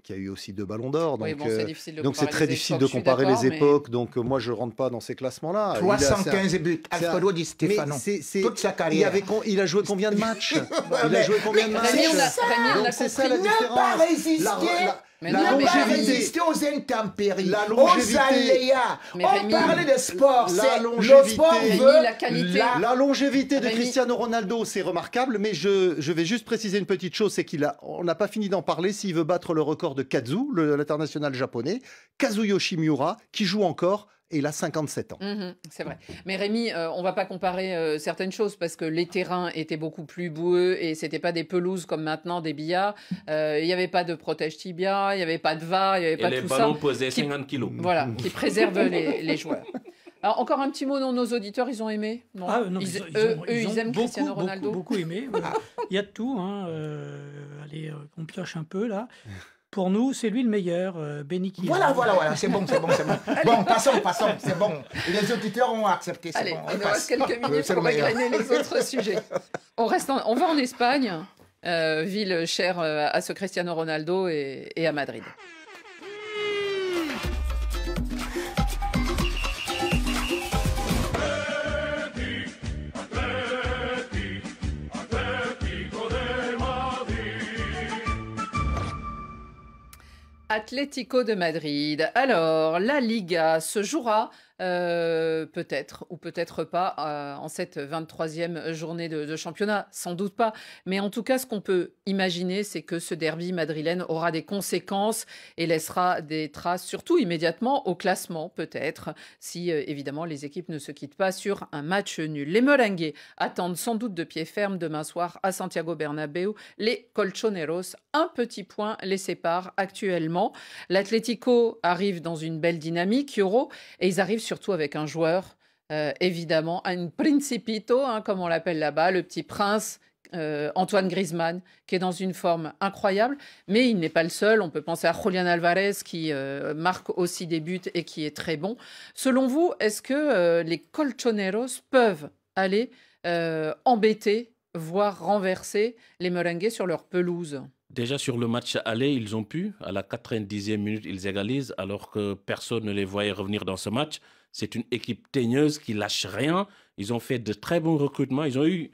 Qui a eu aussi 2 ballons d'or. Donc, c'est très difficile de comparer les époques. Donc, moi, je ne rentre pas dans ces classements-là. 315 buts, Alfredo Di Stefano. Toute sa carrière. Il a joué combien de matchs? Il a joué combien de matchs? C'est ça la différence. La longévité aux intempéries, aux aléas. On parlait de sport. Le sport veut la qualité. La longévité de Cristiano Ronaldo, c'est remarquable, mais je vais juste préciser une petite chose, c'est on n'a pas fini d'en parler. S'il veut battre le record de Kazu, l'international japonais, Kazuyoshi Miura, qui joue encore. Et il a 57 ans. C'est vrai. Mais Rémi, on ne va pas comparer certaines choses parce que les terrains étaient beaucoup plus boueux et ce n'étaient pas des pelouses comme maintenant, des billards. Il n'y avait pas de protège-tibia, il n'y avait pas de VAR, il n'y avait pas tout ça. Et les ballons pesaient 50 kilos. Voilà, qui préservent les joueurs. Alors, encore un petit mot dans nos auditeurs, ils ont aimé? Non, ils aiment Cristiano Ronaldo. Beaucoup aimé. Il y a de tout. Allez, on pioche un peu là. Pour nous, c'est lui le meilleur, Benny Kiel. Voilà, c'est bon. Bon, passons, c'est bon. Les auditeurs ont accepté, c'est Allez, bon. il nous reste quelques minutes pour égrener les autres sujets. On va en Espagne, ville chère à ce Cristiano Ronaldo et à Madrid. Atlético de Madrid. Alors, la Liga se jouera peut-être ou peut-être pas en cette 23e journée de championnat, sans doute pas. Mais en tout cas, ce qu'on peut imaginer, c'est que ce derby madrilène aura des conséquences et laissera des traces, surtout immédiatement au classement, peut-être, si évidemment les équipes ne se quittent pas sur un match nul. Les Merengues attendent sans doute de pied ferme demain soir à Santiago Bernabéu. Les Colchoneros, un petit point les sépare actuellement. L'Atlético arrive dans une belle dynamique, Euro, et ils arrivent surtout avec un joueur, évidemment, un principito, comme on l'appelle là-bas, le petit prince, Antoine Griezmann, qui est dans une forme incroyable, mais il n'est pas le seul. On peut penser à Julián Álvarez, qui marque aussi des buts et qui est très bon. Selon vous, est-ce que les Colchoneros peuvent aller embêter, voire renverser les Merengues sur leur pelouse? Déjà sur le match aller, ils ont pu. À la 90e minute, ils égalisent alors que personne ne les voyait revenir dans ce match. C'est une équipe teigneuse qui lâche rien. Ils ont fait de très bons recrutements. Ils ont eu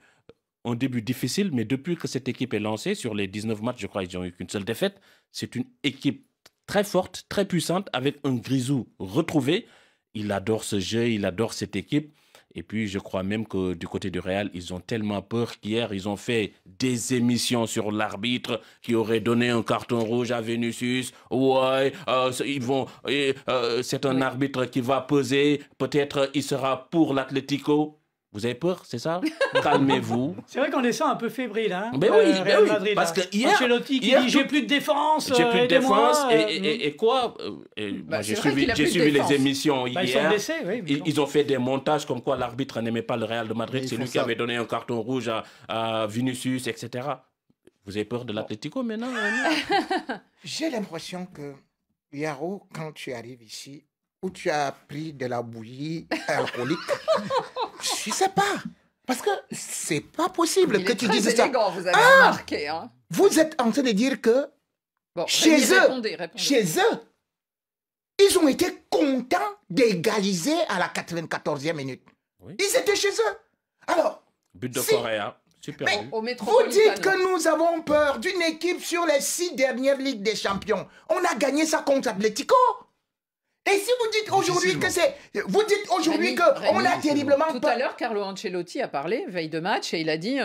un début difficile, mais depuis que cette équipe est lancée, sur les 19 matchs, je crois qu'ils n'ont eu qu'une seule défaite. C'est une équipe très forte, très puissante, avec un Grisou retrouvé. Il adore ce jeu, il adore cette équipe. Et puis, je crois même que du côté du Real, ils ont tellement peur qu'hier, ils ont fait des émissions sur l'arbitre qui aurait donné un carton rouge à Vinicius. Ouais, c'est un arbitre qui va peser. Peut-être il sera pour l'Atlético. Vous avez peur, c'est ça? Calmez-vous. C'est vrai qu'on les sent un peu fébriles, hein? Mais oui, Real Madrid, parce que hier, Ancelotti qui dit j'ai plus de défense. J'ai plus de défense et quoi? Moi, j'ai suivi les émissions hier. Ils sont blessés, oui. Ils ont fait des montages comme quoi l'arbitre n'aimait pas le Real de Madrid. C'est lui qui avait donné un carton rouge à Vinicius, etc. Vous avez peur de l'Atlético maintenant? J'ai l'impression que, Yaro, quand tu arrives ici, où tu as pris de la bouillie alcoolique, je ne sais pas. Parce que c'est pas possible que tu dises ça. Élégant, vous avez remarqué. Hein. Vous êtes en train de dire que chez eux, ils ont été contents d'égaliser à la 94e minute. Oui. Ils étaient chez eux. Alors, but de Correa. Super. Mais vous dites que nous avons peur d'une équipe sur les 6 dernières Ligues des Champions. On a gagné ça contre Atlético. Et si vous dites aujourd'hui que c'est... Vous dites aujourd'hui qu'on a terriblement peur. Tout à l'heure, Carlo Ancelotti a parlé, veille de match, et il a dit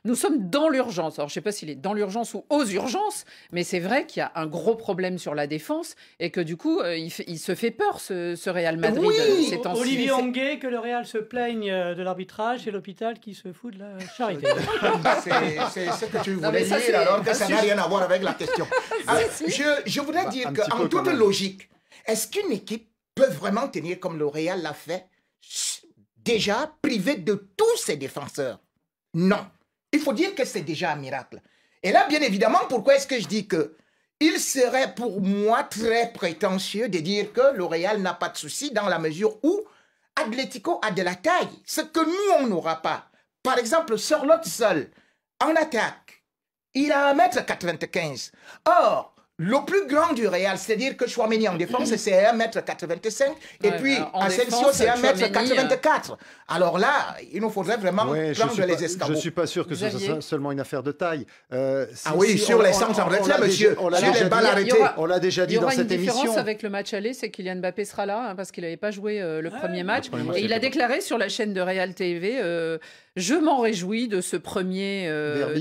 nous sommes dans l'urgence. Alors, je ne sais pas s'il est dans l'urgence ou aux urgences, mais c'est vrai qu'il y a un gros problème sur la défense et que du coup, il se fait peur, ce Real Madrid. Oui, Olivier Honguet, que le Real se plaigne de l'arbitrage, c'est l'hôpital qui se fout de la charité. C'est ce que tu voulais dire, alors que ça n'a rien à voir avec la question. Alors, je voudrais dire qu'en toute logique, est-ce qu'une équipe peut vraiment tenir comme le Real l'a fait, déjà privée de tous ses défenseurs? Non. Il faut dire que c'est déjà un miracle. Et là, bien évidemment, pourquoi est-ce que je dis que il serait pour moi très prétentieux de dire que le Real n'a pas de souci dans la mesure où Atlético a de la taille, ce que nous, on n'aura pas. Par exemple, Sorloth seul, en attaque, il a 1m95. Or, le plus grand du Real, c'est-à-dire que Chouameni en défense, c'est 1m85. Et puis, Asensio, c'est 1m84. Alors là, il nous faudrait vraiment prendre les escabeaux. Je ne suis pas sûr que ce soit seulement une affaire de taille. Sur les centres en retrait, monsieur. On l'a déjà dit dans cette émission. Il y aura une différence avec le match aller, c'est Kylian Mbappé sera là, parce qu'il n'avait pas joué le premier match. Et il a déclaré sur la chaîne de Real TV je m'en réjouis de ce premier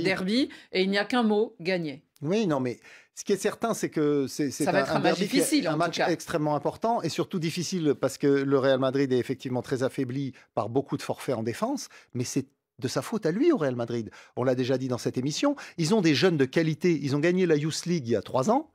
derby. Et il n'y a qu'un mot, gagner. Oui, non, mais... Ce qui est certain, c'est que c'est un match difficile, un match extrêmement important et surtout difficile parce que le Real Madrid est effectivement très affaibli par beaucoup de forfaits en défense, mais c'est de sa faute à lui au Real Madrid. On l'a déjà dit dans cette émission. Ils ont des jeunes de qualité. Ils ont gagné la Youth League il y a 3 ans.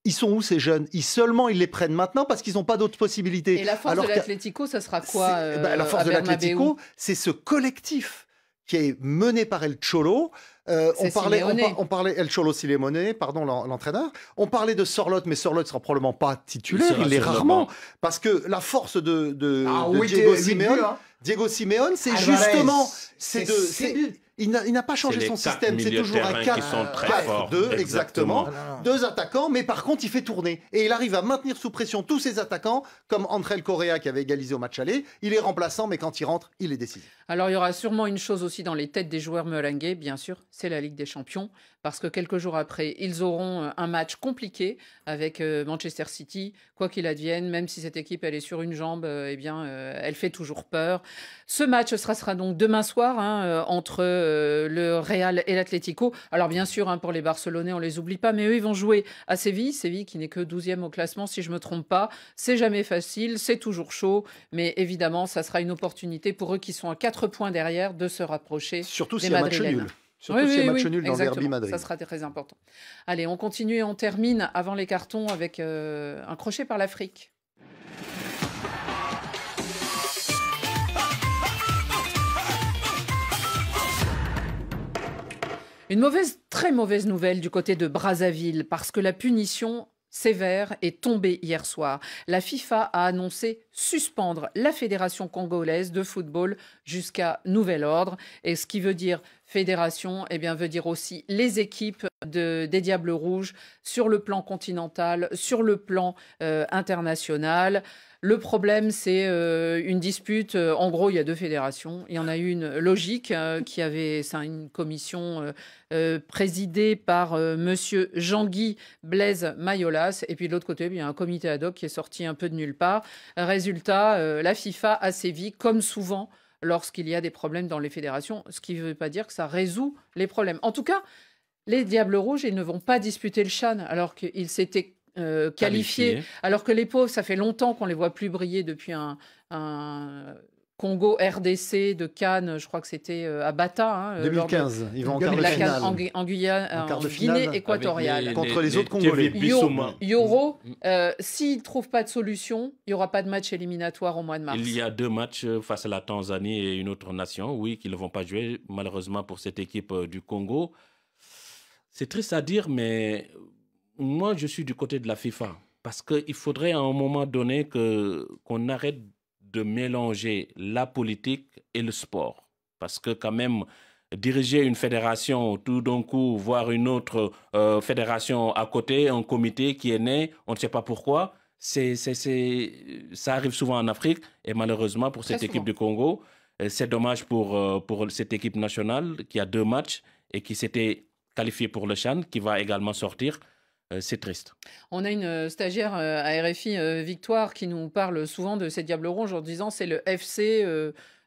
Ils sont où ces jeunes? Ils les prennent maintenant parce qu'ils n'ont pas d'autres possibilités. Et la force de l'Atlético, ça sera quoi la force de l'Atlético, c'est ce collectif qui est mené par El Cholo. On parlait El Cholo Simeone, pardon, l'entraîneur. On parlait de Sorloth, mais Sorloth ne sera probablement pas titulaire. Il l'est rarement. Parce que la force de Diego Simeone, c'est justement... Il n'a pas changé son système, c'est toujours un 4-2, exactement. 2 attaquants, mais par contre, il fait tourner. Et il arrive à maintenir sous pression tous ses attaquants, comme André Correa qui avait égalisé au match aller. Il est remplaçant, mais quand il rentre, il est décisif. Alors, il y aura sûrement une chose aussi dans les têtes des joueurs merengues, bien sûr, c'est la Ligue des Champions. Parce que quelques jours après, ils auront un match compliqué avec Manchester City. Quoi qu'il advienne, même si cette équipe elle est sur une jambe, elle fait toujours peur. Ce match sera donc demain soir entre le Real et l'Atlético. Alors bien sûr, pour les Barcelonais, on les oublie pas, mais eux, ils vont jouer à Séville. Séville qui n'est que 12e au classement, si je me trompe pas. C'est jamais facile, c'est toujours chaud, mais évidemment, ça sera une opportunité pour eux qui sont à 4 points derrière de se rapprocher des Madrilènes. Surtout s'il y a match nul dans le derby Madrid. Ça sera très important. Allez, on continue et on termine avant les cartons avec un crochet par l'Afrique. Une très mauvaise nouvelle du côté de Brazzaville, parce que la punition sévère est tombée hier soir. La FIFA a annoncé suspendre la Fédération congolaise de football jusqu'à nouvel ordre. Et ce qui veut dire fédération, veut dire aussi les équipes des Diables Rouges sur le plan continental, sur le plan international. Le problème, c'est une dispute. En gros, il y a 2 fédérations. Il y en a une logique c'est une commission présidée par monsieur Jean-Guy Blaise Mayolas. Et puis de l'autre côté, il y a un comité ad hoc qui est sorti un peu de nulle part. Résultat, la FIFA a sévi, comme souvent, lorsqu'il y a des problèmes dans les fédérations, ce qui ne veut pas dire que ça résout les problèmes. En tout cas, les Diables Rouges, ils ne vont pas disputer le CHAN alors qu'ils s'étaient qualifiés. Alors que les pauvres, ça fait longtemps qu'on ne les voit plus briller depuis un Congo RDC de Cannes, je crois que c'était à Bata. 2015, ils vont en quart de finale. En Guinée équatoriale. Contre les autres Congolais. Yoro, s'ils ne trouvent pas de solution, il n'y aura pas de match éliminatoire au mois de mars. Il y a 2 matchs face à la Tanzanie et une autre nation, oui, qui ne vont pas jouer, malheureusement pour cette équipe du Congo. C'est triste à dire, mais moi, je suis du côté de la FIFA. Parce qu'il faudrait à un moment donné qu'on arrête de mélanger la politique et le sport. Parce que quand même, diriger une fédération, tout d'un coup, voir une autre fédération à côté, un comité qui est né, on ne sait pas pourquoi, ça arrive souvent en Afrique. Et malheureusement, pour cette équipe du Congo, c'est dommage pour cette équipe nationale qui a 2 matchs et qui s'était qualifiée pour le CHAN, qui va également sortir. C'est triste. On a une stagiaire à RFI, Victoire, qui nous parle souvent de ces Diables Rouges en disant c'est le FC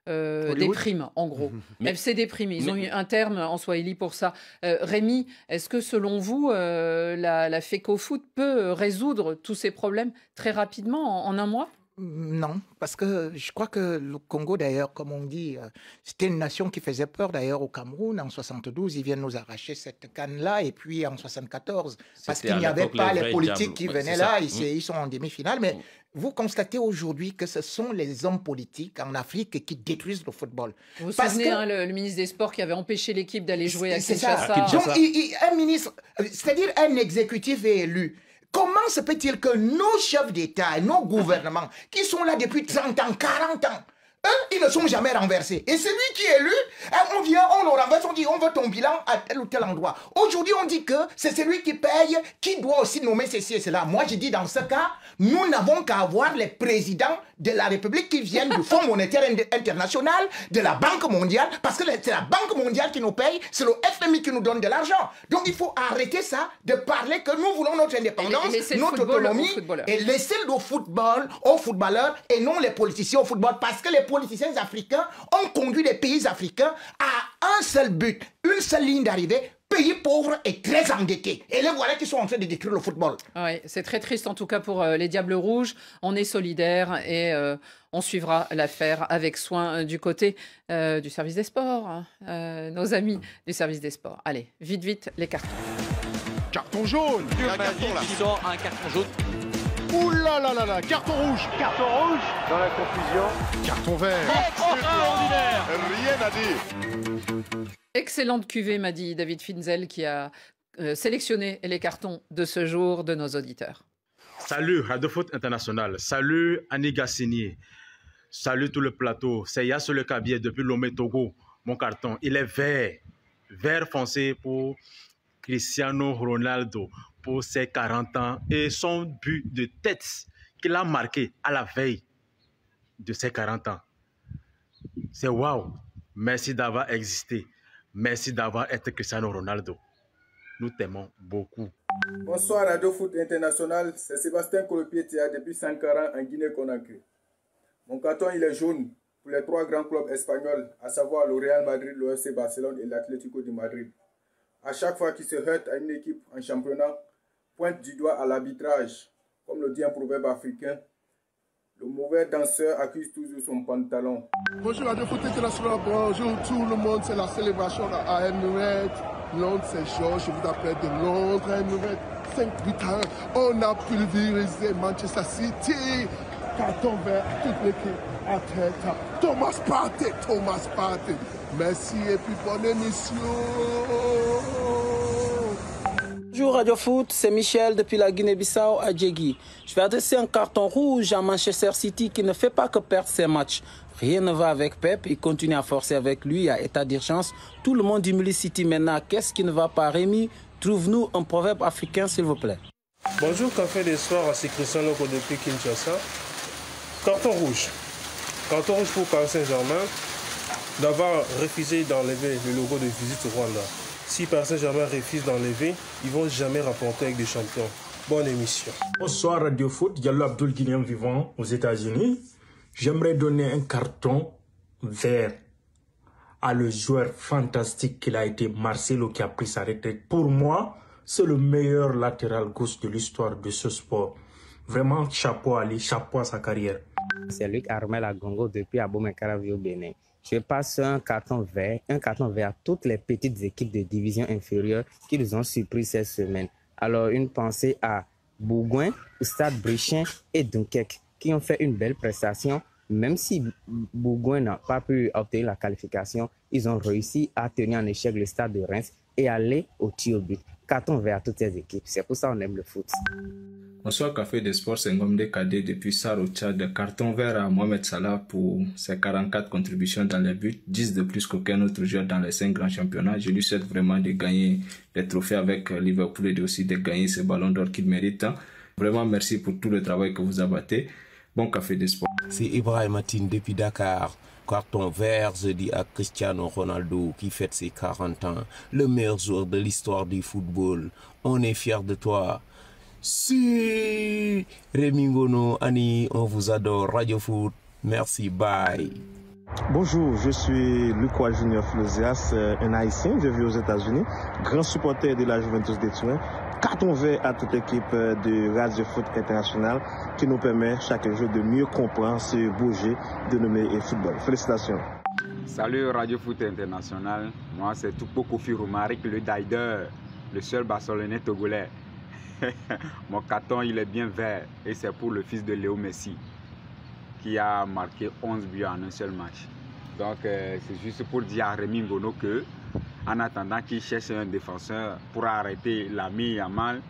des primes, en gros. FC des primes. Ils ont eu un terme en swahili pour ça. Rémi, est-ce que selon vous, la FECOFOOT peut résoudre tous ces problèmes très rapidement, en un mois ? Non, parce que je crois que le Congo, d'ailleurs, comme on dit, c'était une nation qui faisait peur, d'ailleurs, au Cameroun. En 72, ils viennent nous arracher cette canne-là. Et puis, en 74, parce qu'il n'y avait pas les politiques qui venaient là, ils sont en demi-finale. Mais vous constatez aujourd'hui que ce sont les hommes politiques en Afrique qui détruisent le football. Vous vous souvenez, le ministre des Sports qui avait empêché l'équipe d'aller jouer à Kinshasa. Donc, un ministre, c'est-à-dire un exécutif est élu. Comment se peut-il que nos chefs d'État et nos gouvernements, qui sont là depuis 30 ans, 40 ans, eux, ils ne sont jamais renversés. Et celui qui est élu, on vient, on le renverse, on dit on veut ton bilan à tel ou tel endroit. Aujourd'hui, on dit que c'est celui qui paye, qui doit aussi nommer ceci et cela. Moi, je dis dans ce cas, nous n'avons qu'à avoir les présidents de la République qui viennent du Fonds monétaire international, de la Banque mondiale, parce que c'est la Banque mondiale qui nous paye, c'est le FMI qui nous donne de l'argent. Donc, il faut arrêter ça, de parler que nous voulons notre indépendance, notre autonomie, et laisser le football aux footballeurs et non les politiciens au football, parce que les politiciens africains ont conduit les pays africains à un seul but, une seule ligne d'arrivée, pays pauvres et très endettés. Et les voilà qui sont en train de détruire le football. Oui, c'est très triste en tout cas pour les Diables Rouges. On est solidaires et on suivra l'affaire avec soin du côté du service des sports. Nos amis du service des sports. Allez, vite, les cartons. Carton jaune. Qui sort un carton jaune. Ouh là là là là, carton rouge. Carton rouge. Dans la confusion. Carton vert. Extraordinaire. Rien à dire. Excellente cuvée, m'a dit David Finzel, qui a sélectionné les cartons de ce jour de nos auditeurs. Salut Radio Foot International. Salut Annie Gassini. Salut tout le plateau. C'est Yasso Le Cabier depuis Lomé, Togo. Mon carton, il est vert. Vert foncé pour Cristiano Ronaldo. Pour ses 40 ans et son but de tête qu'il a marqué à la veille de ses 40 ans. C'est waouh! Merci d'avoir existé. Merci d'avoir été Cristiano Ronaldo. Nous t'aimons beaucoup. Bonsoir Radio Foot International, c'est Sébastien Colopietia depuis Sankara en Guinée-Conakry. Mon carton il est jaune pour les 3 grands clubs espagnols, à savoir le Real Madrid, le FC Barcelone et l'Atlético de Madrid. À chaque fois qu'ils se heurtent à une équipe en championnat, pointe du doigt à l'arbitrage. Comme le dit un proverbe africain, le mauvais danseur accuse toujours son pantalon. Bonjour Radio Foot International, bonjour tout le monde, c'est la célébration à Emirates. Londres, c'est chaud, je vous appelle de Londres, Emirates. 5-8 ans, on a pulvérisé Manchester City. Carton vert, toute l'équipe à tête. Thomas Partey. Merci et puis bonne émission. Bonjour Radio Foot, c'est Michel depuis la Guinée-Bissau à Djegui. Je vais adresser un carton rouge à Manchester City qui ne fait pas que perdre ses matchs. Rien ne va avec Pep, il continue à forcer avec lui à état d'urgence. Tout le monde humilie City maintenant. Qu'est-ce qui ne va pas, Rémi? Trouve-nous un proverbe africain, s'il vous plaît. Bonjour, café des soirs, c'est Christian Loco depuis Kinshasa. Carton rouge. Carton rouge pour Paris Saint-Germain d'avoir refusé d'enlever le logo de Visite Rwanda. Si Paris Saint-Germain refuse d'enlever, ils ne vont jamais rapporter avec des champions. Bonne émission. Bonsoir Radio Foot, Diallo Abdul Guinéen vivant aux États-Unis. J'aimerais donner un carton vert à le joueur fantastique qu'il a été, Marcelo, qui a pris sa retraite. Pour moi, c'est le meilleur latéral gauche de l'histoire de ce sport. Vraiment, chapeau à lui, chapeau à sa carrière. C'est Luc Armel à Gongo depuis Abomey-Caravi au Bénin. Je passe un carton vert à toutes les petites équipes de division inférieure qui nous ont surpris cette semaine. Alors, une pensée à Bourgoin, Stade Brechin et Dunkerque qui ont fait une belle prestation. Même si Bourgoin n'a pas pu obtenir la qualification, ils ont réussi à tenir en échec le Stade de Reims et aller au tir au but. Carton vert à toutes ces équipes. C'est pour ça qu'on aime le foot. Bonsoir Café des Sports, c'est Ngom Dekade depuis Sar au Tchad. Carton vert à Mohamed Salah pour ses 44 contributions dans les buts, 10 de plus qu'aucun autre joueur dans les 5 grands championnats. Je lui souhaite vraiment de gagner des trophées avec Liverpool et aussi de gagner ce ballon d'or qu'il mérite. Vraiment merci pour tout le travail que vous abattez. Bon Café des Sports. C'est Ibrahim Matine depuis Dakar. Carton vert, je dis à Cristiano Ronaldo qui fête ses 40 ans, le meilleur joueur de l'histoire du football. On est fiers de toi. Si Rémi Ngono, Annie, on vous adore. Radio Foot, merci, bye. Bonjour, je suis Lucas Junior Flosias, un Haïtien, je vis aux États-Unis, grand supporter de la Juventus de Turin. Carton vert à toute l'équipe de Radio Foot International qui nous permet chaque jour de mieux comprendre ce beau jeu dénommé football. Félicitations. Salut Radio Foot International, moi c'est Tupo Kofi Romaric, le Daider, le seul Barcelonais togolais. Mon carton il est bien vert et c'est pour le fils de Léo Messi qui a marqué 11 buts en un seul match. Donc c'est juste pour dire à Rémi Ngono que en attendant qu'il cherche un défenseur pour arrêter l'ami Yamal,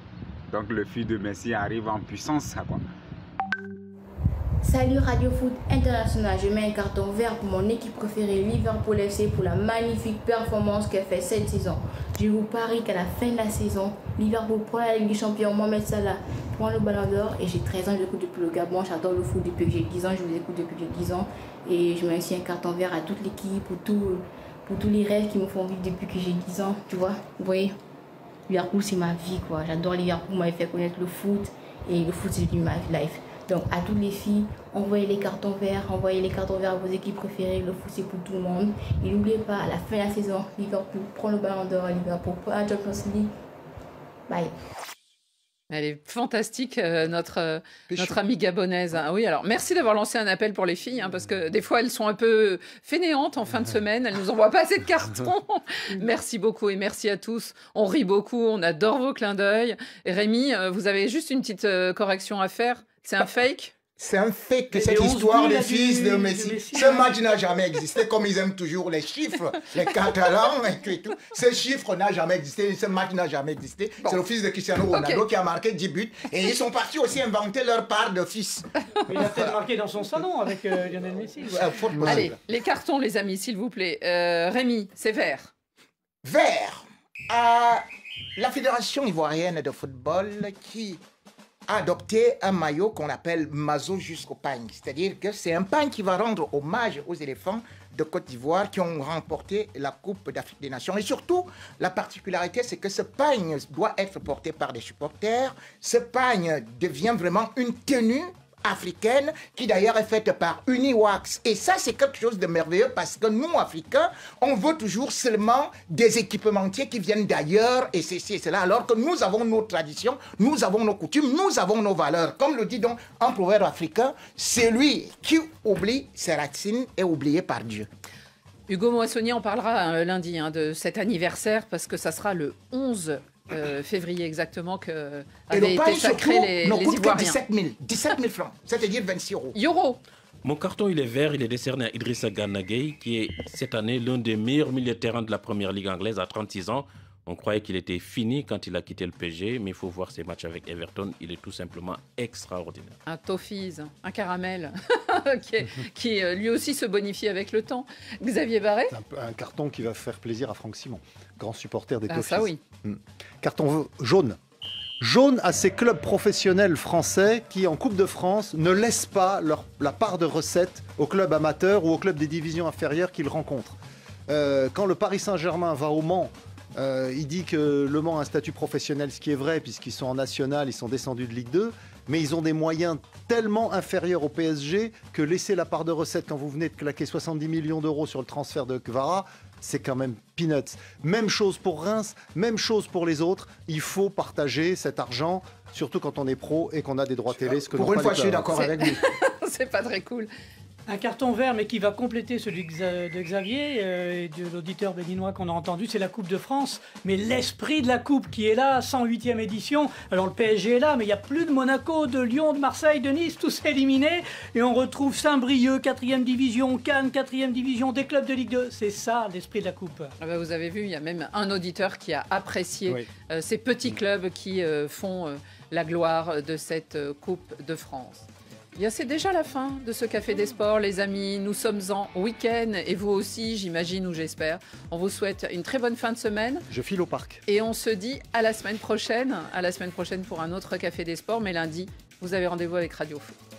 donc le fils de Messi arrive en puissance. Quoi. Salut Radio Foot International, je mets un carton vert pour mon équipe préférée Liverpool FC pour la magnifique performance qu'elle fait cette saison. Je vous parie qu'à la fin de la saison, Liverpool prend la Ligue des Champions, Mohamed Salah prend le Ballon d'Or et j'ai 13 ans, j'écoute depuis le Gabon, j'adore le foot depuis que j'ai 10 ans, je vous écoute depuis que j'ai 10 ans et je mets aussi un carton vert à toute l'équipe, pour tous les rêves qui me font vivre depuis que j'ai 10 ans, tu vois. Vous voyez, Liverpool c'est ma vie quoi, j'adore Liverpool, vous m'avez fait connaître le foot et le foot c'est devenu ma life. Donc à toutes les filles, envoyez les cartons verts à vos équipes préférées, le foot c'est pour tout le monde. Et n'oubliez pas, à la fin de la saison, Liverpool prend le Ballon d'Or, Liverpool prend la Champions League. Bye. Elle est fantastique, notre amie gabonaise. Ah oui, alors merci d'avoir lancé un appel pour les filles, hein, parce que des fois elles sont un peu fainéantes en fin de semaine, elles nous envoient pas assez de cartons. Merci beaucoup et merci à tous. On rit beaucoup, on adore vos clins d'œil. Et Rémi, vous avez juste une petite correction à faire. C'est un fake ? C'est un fake, cette histoire des fils de Messi. Ce match n'a jamais existé, comme ils aiment toujours les chiffres, les Catalans et tout. Ce chiffre n'a jamais existé, ce match n'a jamais existé. Bon. C'est le fils de Cristiano Ronaldo qui a marqué 10 buts. Et ils sont partis aussi inventer leur part de fils. Il a peut-être marqué dans son salon avec Lionel Messi. Allez, les cartons, les amis, s'il vous plaît. Rémi, c'est vert. Vert. La Fédération ivoirienne de football qui a adopté un maillot qu'on appelle Mazo jusqu'au pagne. C'est-à-dire que c'est un pagne qui va rendre hommage aux éléphants de Côte d'Ivoire qui ont remporté la Coupe d'Afrique des Nations. Et surtout, la particularité, c'est que ce pagne doit être porté par des supporters. Ce pagne devient vraiment une tenue africaine qui d'ailleurs est faite par Uniwax. Et ça, c'est quelque chose de merveilleux parce que nous, Africains, on veut toujours seulement des équipementiers qui viennent d'ailleurs et ceci et cela, alors que nous avons nos traditions, nous avons nos coutumes, nous avons nos valeurs. Comme le dit donc un proverbe africain, celui qui oublie ses racines est oublié par Dieu. Hugo Moissonnier en parlera lundi de cet anniversaire parce que ça sera le 11 février exactement que avaient été sacrés les Ivoiriens. 17 000 francs, c'est-à-dire 26 euros. Euro. Mon carton, il est vert, il est décerné à Idrissa Gana Gueye, qui est cette année l'un des meilleurs milieux de terrain de la première ligue anglaise à 36 ans. On croyait qu'il était fini quand il a quitté le PSG, mais il faut voir ses matchs avec Everton. Il est tout simplement extraordinaire. Un Toffees, un caramel, qui lui aussi se bonifie avec le temps. Xavier Barret. Un carton qui va faire plaisir à Franck Simon, grand supporter des Toffees. Ça oui. Carton jaune. Jaune à ces clubs professionnels français qui, en Coupe de France, ne laissent pas la part de recettes aux clubs amateurs ou aux clubs des divisions inférieures qu'ils rencontrent. Quand le Paris Saint-Germain va au Mans, il dit que Le Mans a un statut professionnel, ce qui est vrai, puisqu'ils sont en national, ils sont descendus de Ligue 2. mais ils ont des moyens tellement inférieurs au PSG que laisser la part de recette quand vous venez de claquer 70 millions d'euros sur le transfert de Kvara, c'est quand même peanuts. Même chose pour Reims, même chose pour les autres. Il faut partager cet argent, surtout quand on est pro et qu'on a des droits télé. Pour une fois, je suis d'accord avec lui. C'est pas très cool. Un carton vert, mais qui va compléter celui de Xavier et de l'auditeur béninois qu'on a entendu, c'est la Coupe de France. Mais l'esprit de la Coupe qui est là, 108e édition. Alors le PSG est là, mais il n'y a plus de Monaco, de Lyon, de Marseille, de Nice, tous éliminés. Et on retrouve Saint-Brieuc, 4e division, Cannes, 4e division, des clubs de Ligue 2. C'est ça l'esprit de la Coupe. Ah bah vous avez vu, il y a même un auditeur qui a apprécié ces petits clubs qui font la gloire de cette Coupe de France. C'est déjà la fin de ce Café des Sports, les amis. Nous sommes en week-end et vous aussi, j'imagine ou j'espère. On vous souhaite une très bonne fin de semaine. Je file au parc. Et on se dit à la semaine prochaine pour un autre Café des Sports. Mais lundi, vous avez rendez-vous avec Radio Foot.